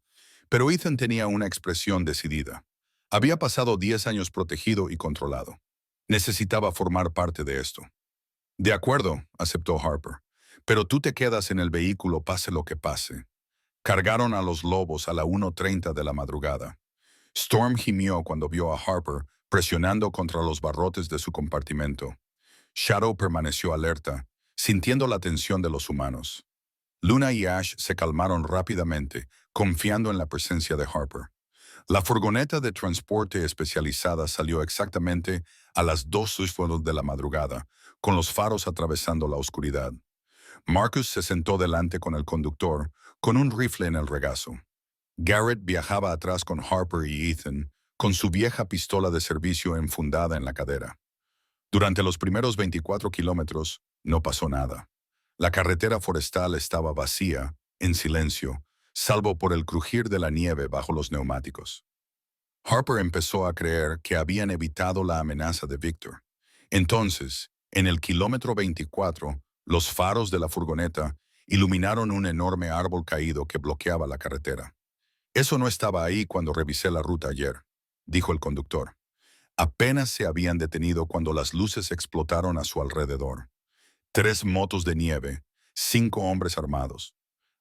pero Ethan tenía una expresión decidida. Había pasado 10 años protegido y controlado. Necesitaba formar parte de esto. De acuerdo, aceptó Harper, pero tú te quedas en el vehículo pase lo que pase. Cargaron a los lobos a la 1:30 de la madrugada. Storm gimió cuando vio a Harper presionando contra los barrotes de su compartimento. Shadow permaneció alerta, sintiendo la tensión de los humanos. Luna y Ash se calmaron rápidamente, confiando en la presencia de Harper. La furgoneta de transporte especializada salió exactamente a las 2:00 de la madrugada, con los faros atravesando la oscuridad. Marcus se sentó delante con el conductor, con un rifle en el regazo. Garrett viajaba atrás con Harper y Ethan, con su vieja pistola de servicio enfundada en la cadera. Durante los primeros 24 kilómetros, no pasó nada. La carretera forestal estaba vacía, en silencio, salvo por el crujir de la nieve bajo los neumáticos. Harper empezó a creer que habían evitado la amenaza de Victor. Entonces, en el kilómetro 24, los faros de la furgoneta iluminaron un enorme árbol caído que bloqueaba la carretera. Eso no estaba ahí cuando revisé la ruta ayer, dijo el conductor. Apenas se habían detenido cuando las luces explotaron a su alrededor. 3 motos de nieve, 5 hombres armados.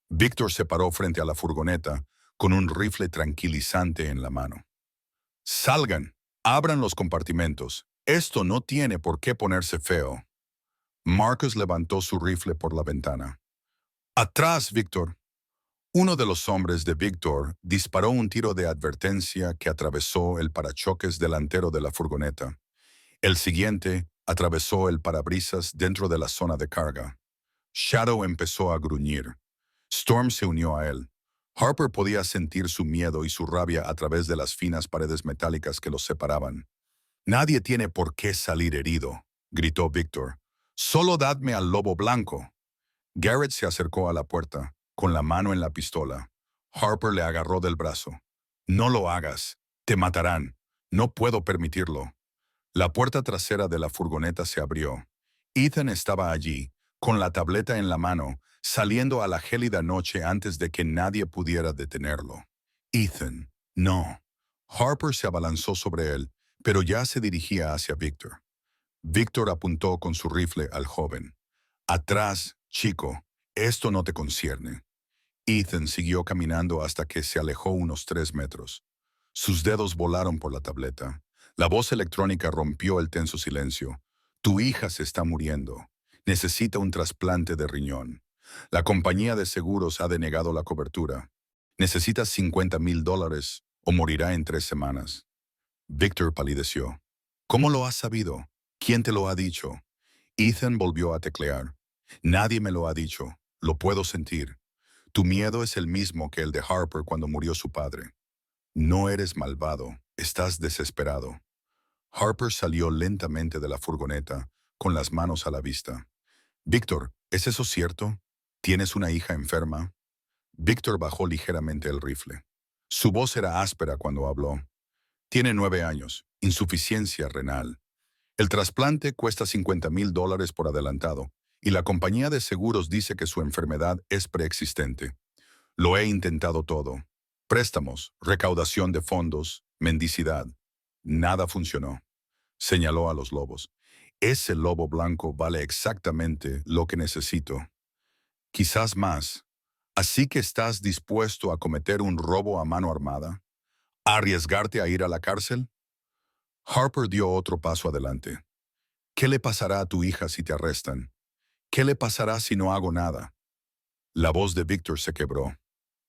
Víctor se paró frente a la furgoneta con un rifle tranquilizante en la mano. Salgan, abran los compartimentos. Esto no tiene por qué ponerse feo. Marcus levantó su rifle por la ventana. Atrás, Víctor. Uno de los hombres de Víctor disparó un tiro de advertencia que atravesó el parachoques delantero de la furgoneta. El siguiente atravesó el parabrisas dentro de la zona de carga. Shadow empezó a gruñir. Storm se unió a él. Harper podía sentir su miedo y su rabia a través de las finas paredes metálicas que los separaban. Nadie tiene por qué salir herido, gritó Víctor. Solo dadme al lobo blanco. Garrett se acercó a la puerta, con la mano en la pistola. Harper le agarró del brazo. No lo hagas. Te matarán. No puedo permitirlo. La puerta trasera de la furgoneta se abrió. Ethan estaba allí, con la tableta en la mano, saliendo a la gélida noche antes de que nadie pudiera detenerlo. Ethan, no. Harper se abalanzó sobre él, pero ya se dirigía hacia Victor. Victor apuntó con su rifle al joven. Atrás, chico, esto no te concierne. Ethan siguió caminando hasta que se alejó unos 3 metros. Sus dedos volaron por la tableta. La voz electrónica rompió el tenso silencio. Tu hija se está muriendo. Necesita un trasplante de riñón. La compañía de seguros ha denegado la cobertura. Necesitas $50,000 o morirá en 3 semanas. Victor palideció. ¿Cómo lo has sabido? ¿Quién te lo ha dicho? Ethan volvió a teclear. Nadie me lo ha dicho. Lo puedo sentir. Tu miedo es el mismo que el de Harper cuando murió su padre. No eres malvado, estás desesperado. Harper salió lentamente de la furgoneta, con las manos a la vista. Víctor, ¿es eso cierto? ¿Tienes una hija enferma? Víctor bajó ligeramente el rifle. Su voz era áspera cuando habló. Tiene 9 años, insuficiencia renal. El trasplante cuesta $50,000 por adelantado, y la compañía de seguros dice que su enfermedad es preexistente. Lo he intentado todo. Préstamos, recaudación de fondos, mendicidad. Nada funcionó. Señaló a los lobos. Ese lobo blanco vale exactamente lo que necesito. Quizás más. ¿Así que estás dispuesto a cometer un robo a mano armada? ¿A arriesgarte a ir a la cárcel? Harper dio otro paso adelante. ¿Qué le pasará a tu hija si te arrestan? ¿Qué le pasará si no hago nada? La voz de Víctor se quebró.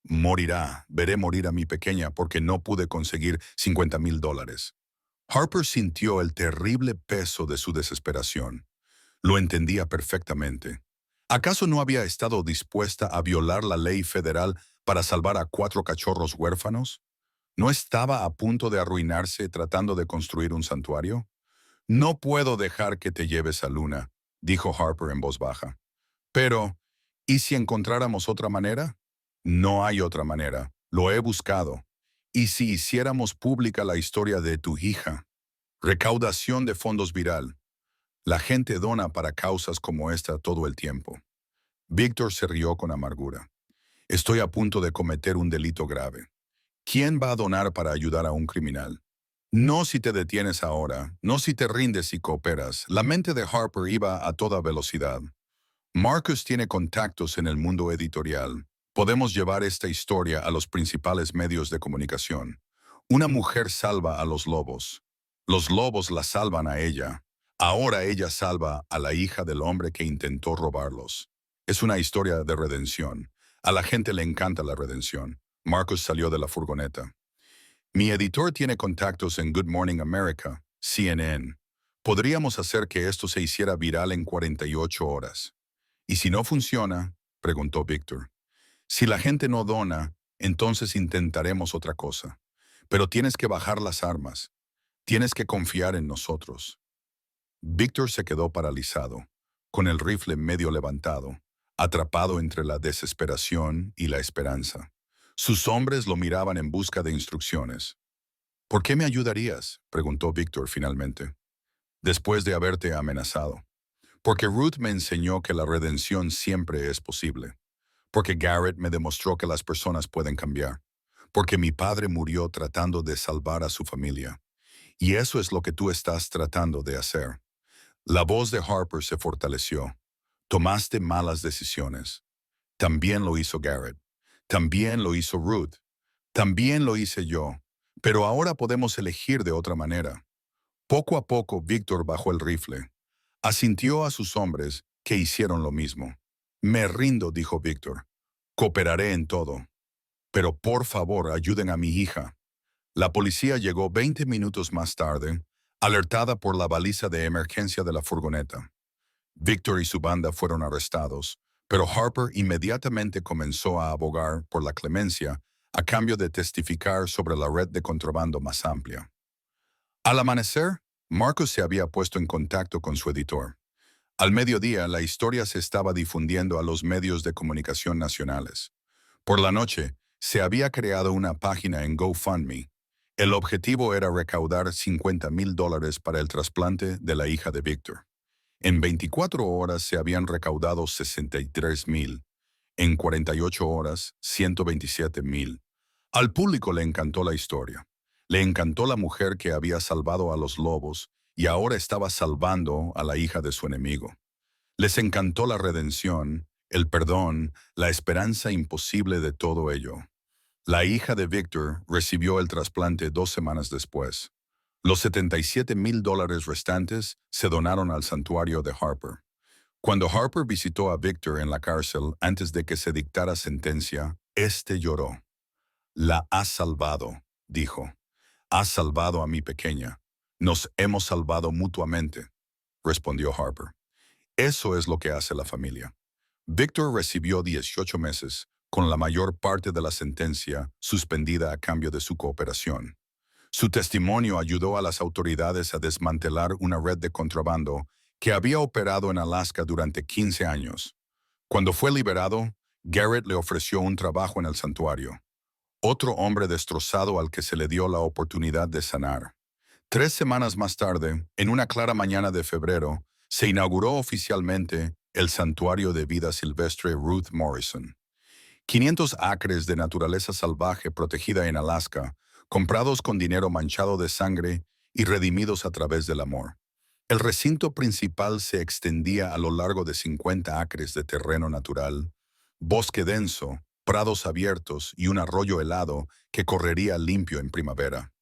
Morirá, veré morir a mi pequeña porque no pude conseguir $50,000. Harper sintió el terrible peso de su desesperación. Lo entendía perfectamente. ¿Acaso no había estado dispuesta a violar la ley federal para salvar a 4 cachorros huérfanos? ¿No estaba a punto de arruinarse tratando de construir un santuario? No puedo dejar que te lleves a Luna, dijo Harper en voz baja. Pero, ¿y si encontráramos otra manera? No hay otra manera. Lo he buscado. ¿Y si hiciéramos pública la historia de tu hija? Recaudación de fondos viral. La gente dona para causas como esta todo el tiempo. Víctor se rió con amargura. Estoy a punto de cometer un delito grave. ¿Quién va a donar para ayudar a un criminal? No si te detienes ahora, no si te rindes y cooperas. La mente de Harper iba a toda velocidad. Marcus tiene contactos en el mundo editorial. Podemos llevar esta historia a los principales medios de comunicación. Una mujer salva a los lobos. Los lobos la salvan a ella. Ahora ella salva a la hija del hombre que intentó robarlos. Es una historia de redención. A la gente le encanta la redención. Marcus salió de la furgoneta. Mi editor tiene contactos en Good Morning America, CNN. Podríamos hacer que esto se hiciera viral en 48 horas. ¿Y si no funciona? Preguntó Víctor. Si la gente no dona, entonces intentaremos otra cosa. Pero tienes que bajar las armas. Tienes que confiar en nosotros. Víctor se quedó paralizado, con el rifle medio levantado, atrapado entre la desesperación y la esperanza. Sus hombres lo miraban en busca de instrucciones. ¿Por qué me ayudarías?, preguntó Víctor finalmente, después de haberte amenazado. Porque Ruth me enseñó que la redención siempre es posible. Porque Garrett me demostró que las personas pueden cambiar. Porque mi padre murió tratando de salvar a su familia. Y eso es lo que tú estás tratando de hacer. La voz de Harper se fortaleció. Tomaste malas decisiones. También lo hizo Garrett. También lo hizo Ruth. También lo hice yo. Pero ahora podemos elegir de otra manera. Poco a poco, Víctor bajó el rifle. Asintió a sus hombres, que hicieron lo mismo. Me rindo, dijo Víctor. Cooperaré en todo. Pero por favor, ayuden a mi hija. La policía llegó 20 minutos más tarde, alertada por la baliza de emergencia de la furgoneta. Victor y su banda fueron arrestados, pero Harper inmediatamente comenzó a abogar por la clemencia a cambio de testificar sobre la red de contrabando más amplia. Al amanecer, Marcus se había puesto en contacto con su editor. Al mediodía, la historia se estaba difundiendo a los medios de comunicación nacionales. Por la noche, se había creado una página en GoFundMe. El objetivo era recaudar $50,000 para el trasplante de la hija de Victor. En 24 horas se habían recaudado 63,000. En 48 horas, 127,000. Al público le encantó la historia. Le encantó la mujer que había salvado a los lobos y ahora estaba salvando a la hija de su enemigo. Les encantó la redención, el perdón, la esperanza imposible de todo ello. La hija de Victor recibió el trasplante 2 semanas después. Los $77,000 restantes se donaron al santuario de Harper. Cuando Harper visitó a Victor en la cárcel antes de que se dictara sentencia, este lloró. La has salvado, dijo. Has salvado a mi pequeña. Nos hemos salvado mutuamente, respondió Harper. Eso es lo que hace la familia. Victor recibió 18 meses, con la mayor parte de la sentencia suspendida a cambio de su cooperación. Su testimonio ayudó a las autoridades a desmantelar una red de contrabando que había operado en Alaska durante 15 años. Cuando fue liberado, Garrett le ofreció un trabajo en el santuario. Otro hombre destrozado al que se le dio la oportunidad de sanar. 3 semanas más tarde, en una clara mañana de febrero, se inauguró oficialmente el Santuario de Vida Silvestre Ruth Morrison. 500 acres de naturaleza salvaje protegida en Alaska, comprados con dinero manchado de sangre y redimidos a través del amor. El recinto principal se extendía a lo largo de 50 acres de terreno natural, bosque denso, prados abiertos y un arroyo helado que correría limpio en primavera.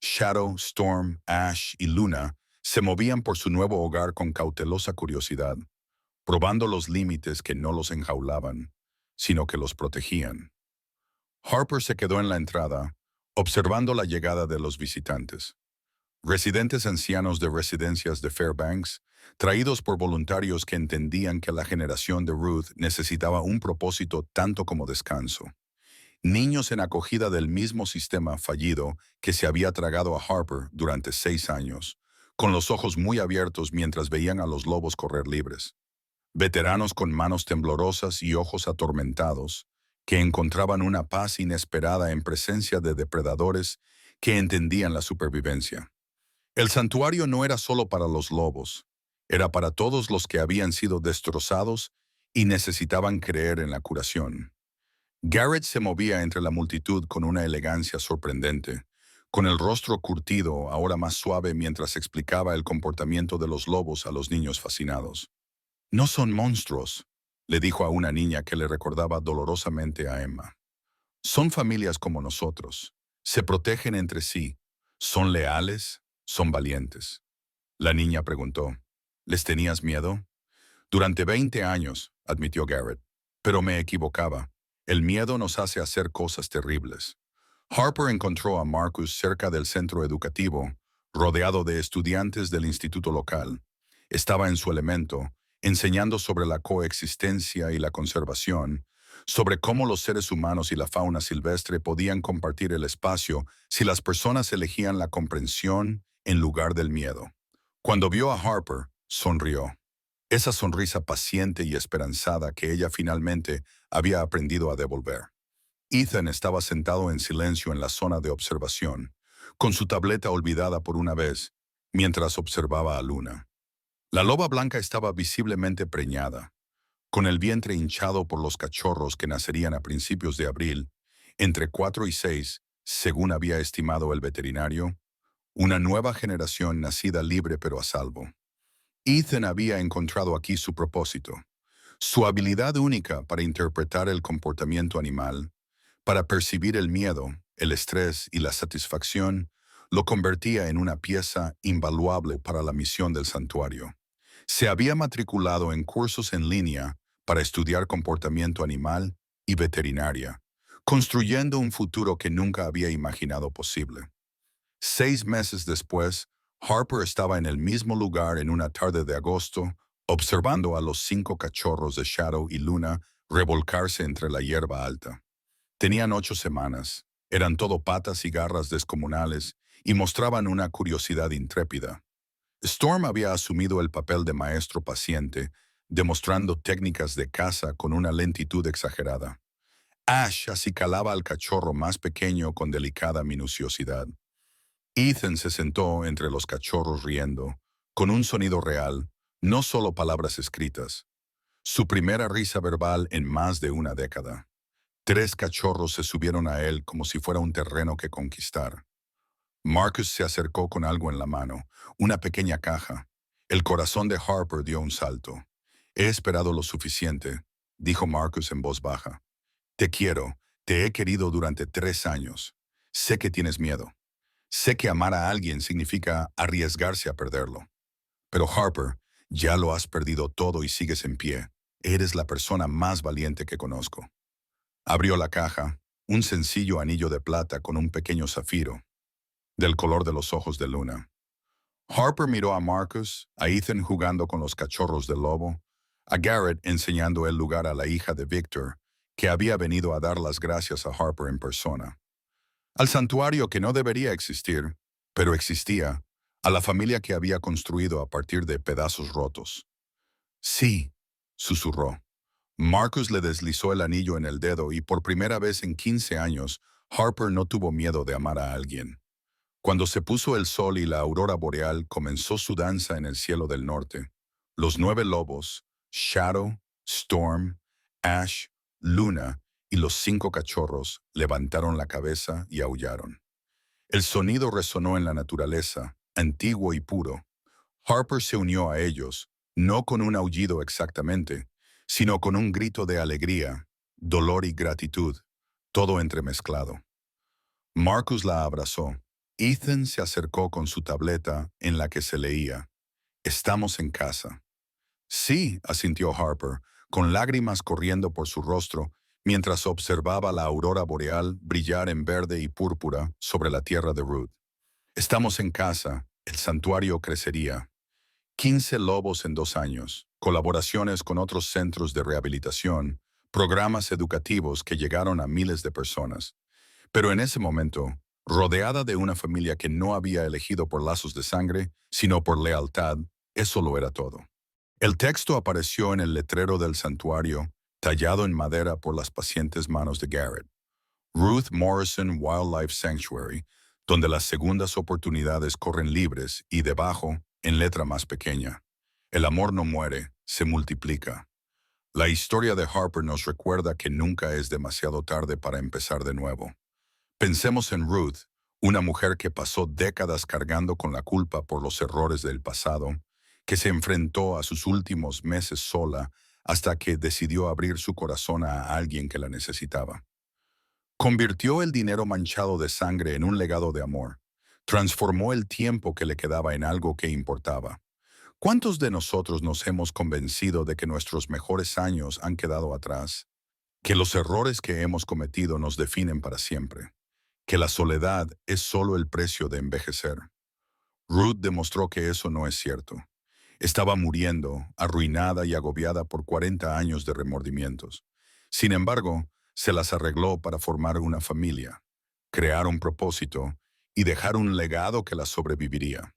Shadow, Storm, Ash y Luna se movían por su nuevo hogar con cautelosa curiosidad, probando los límites que no los enjaulaban, sino que los protegían. Harper se quedó en la entrada, observando la llegada de los visitantes. Residentes ancianos de residencias de Fairbanks, traídos por voluntarios que entendían que la generación de Ruth necesitaba un propósito tanto como descanso. Niños en acogida del mismo sistema fallido que se había tragado a Harper durante 6 años, con los ojos muy abiertos mientras veían a los lobos correr libres. Veteranos con manos temblorosas y ojos atormentados, que encontraban una paz inesperada en presencia de depredadores que entendían la supervivencia. El santuario no era solo para los lobos, era para todos los que habían sido destrozados y necesitaban creer en la curación. Garrett se movía entre la multitud con una elegancia sorprendente, con el rostro curtido, ahora más suave mientras explicaba el comportamiento de los lobos a los niños fascinados. No son monstruos, le dijo a una niña que le recordaba dolorosamente a Emma. Son familias como nosotros. Se protegen entre sí. Son leales, son valientes. La niña preguntó, ¿les tenías miedo? Durante 20 años, admitió Garrett, pero me equivocaba. El miedo nos hace hacer cosas terribles. Harper encontró a Marcus cerca del centro educativo, rodeado de estudiantes del instituto local. Estaba en su elemento, enseñando sobre la coexistencia y la conservación, sobre cómo los seres humanos y la fauna silvestre podían compartir el espacio si las personas elegían la comprensión en lugar del miedo. Cuando vio a Harper, sonrió. esa sonrisa paciente y esperanzada que ella finalmente había aprendido a devolver. Ethan estaba sentado en silencio en la zona de observación, con su tableta olvidada por una vez, mientras observaba a Luna. La loba blanca estaba visiblemente preñada, con el vientre hinchado por los cachorros que nacerían a principios de abril, entre 4 y 6, según había estimado el veterinario, una nueva generación nacida libre pero a salvo. Ethan había encontrado aquí su propósito, su habilidad única para interpretar el comportamiento animal, para percibir el miedo, el estrés y la satisfacción, lo convertía en una pieza invaluable para la misión del santuario. Se había matriculado en cursos en línea para estudiar comportamiento animal y veterinaria, construyendo un futuro que nunca había imaginado posible. 6 meses después, Harper estaba en el mismo lugar en una tarde de agosto, observando a los 5 cachorros de Shadow y Luna revolcarse entre la hierba alta. Tenían 8 semanas, eran todo patas y garras descomunales y mostraban una curiosidad intrépida. Storm había asumido el papel de maestro paciente, demostrando técnicas de caza con una lentitud exagerada. Ash acicalaba al cachorro más pequeño con delicada minuciosidad. Ethan se sentó entre los cachorros riendo, con un sonido real, no solo palabras escritas. Su primera risa verbal en más de una década. 3 cachorros se subieron a él como si fuera un terreno que conquistar. Marcus se acercó con algo en la mano, una pequeña caja. El corazón de Harper dio un salto. He esperado lo suficiente, dijo Marcus en voz baja. Te quiero, te he querido durante 3 años. Sé que tienes miedo. Sé que amar a alguien significa arriesgarse a perderlo. Pero Harper, ya lo has perdido todo y sigues en pie. Eres la persona más valiente que conozco. Abrió la caja, un sencillo anillo de plata con un pequeño zafiro, del color de los ojos de Luna. Harper miró a Marcus, a Ethan jugando con los cachorros del lobo, a Garrett enseñando el lugar a la hija de Victor, que había venido a dar las gracias a Harper en persona. Al santuario que no debería existir, pero existía, a la familia que había construido a partir de pedazos rotos. Sí, susurró. Marcus le deslizó el anillo en el dedo y por primera vez en 15 años, Harper no tuvo miedo de amar a alguien. Cuando se puso el sol y la aurora boreal comenzó su danza en el cielo del norte, los 9 lobos, Shadow, Storm, Ash, Luna y los 5 cachorros levantaron la cabeza y aullaron. El sonido resonó en la naturaleza, antiguo y puro. Harper se unió a ellos, no con un aullido exactamente, sino con un grito de alegría, dolor y gratitud, todo entremezclado. Marcus la abrazó. Ethan se acercó con su tableta en la que se leía, «Estamos en casa». Sí, asintió Harper, con lágrimas corriendo por su rostro, mientras observaba la aurora boreal brillar en verde y púrpura sobre la tierra de Ruth. Estamos en casa, el santuario crecería. 15 lobos en 2 años, colaboraciones con otros centros de rehabilitación, programas educativos que llegaron a miles de personas. Pero en ese momento, rodeada de una familia que no había elegido por lazos de sangre, sino por lealtad, eso lo era todo. El texto apareció en el letrero del santuario, tallado en madera por las pacientes manos de Garrett. Ruth Morrison Wildlife Sanctuary, donde las segundas oportunidades corren libres y debajo, en letra más pequeña, el amor no muere, se multiplica. La historia de Harper nos recuerda que nunca es demasiado tarde para empezar de nuevo. Pensemos en Ruth, una mujer que pasó décadas cargando con la culpa por los errores del pasado, que se enfrentó a sus últimos meses sola hasta que decidió abrir su corazón a alguien que la necesitaba. Convirtió el dinero manchado de sangre en un legado de amor. Transformó el tiempo que le quedaba en algo que importaba. ¿Cuántos de nosotros nos hemos convencido de que nuestros mejores años han quedado atrás? Que los errores que hemos cometido nos definen para siempre. Que la soledad es solo el precio de envejecer. Ruth demostró que eso no es cierto. Estaba muriendo, arruinada y agobiada por 40 años de remordimientos. Sin embargo, se las arregló para formar una familia, crear un propósito y dejar un legado que la sobreviviría.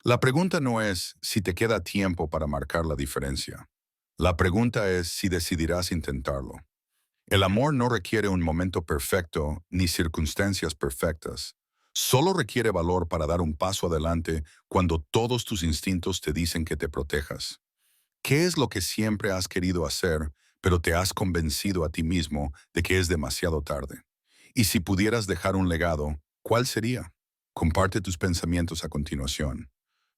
La pregunta no es si te queda tiempo para marcar la diferencia. La pregunta es si decidirás intentarlo. El amor no requiere un momento perfecto ni circunstancias perfectas. Solo requiere valor para dar un paso adelante cuando todos tus instintos te dicen que te protejas. ¿Qué es lo que siempre has querido hacer, pero te has convencido a ti mismo de que es demasiado tarde? Y si pudieras dejar un legado, ¿cuál sería? Comparte tus pensamientos a continuación.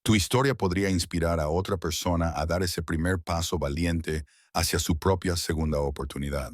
Tu historia podría inspirar a otra persona a dar ese primer paso valiente hacia su propia segunda oportunidad.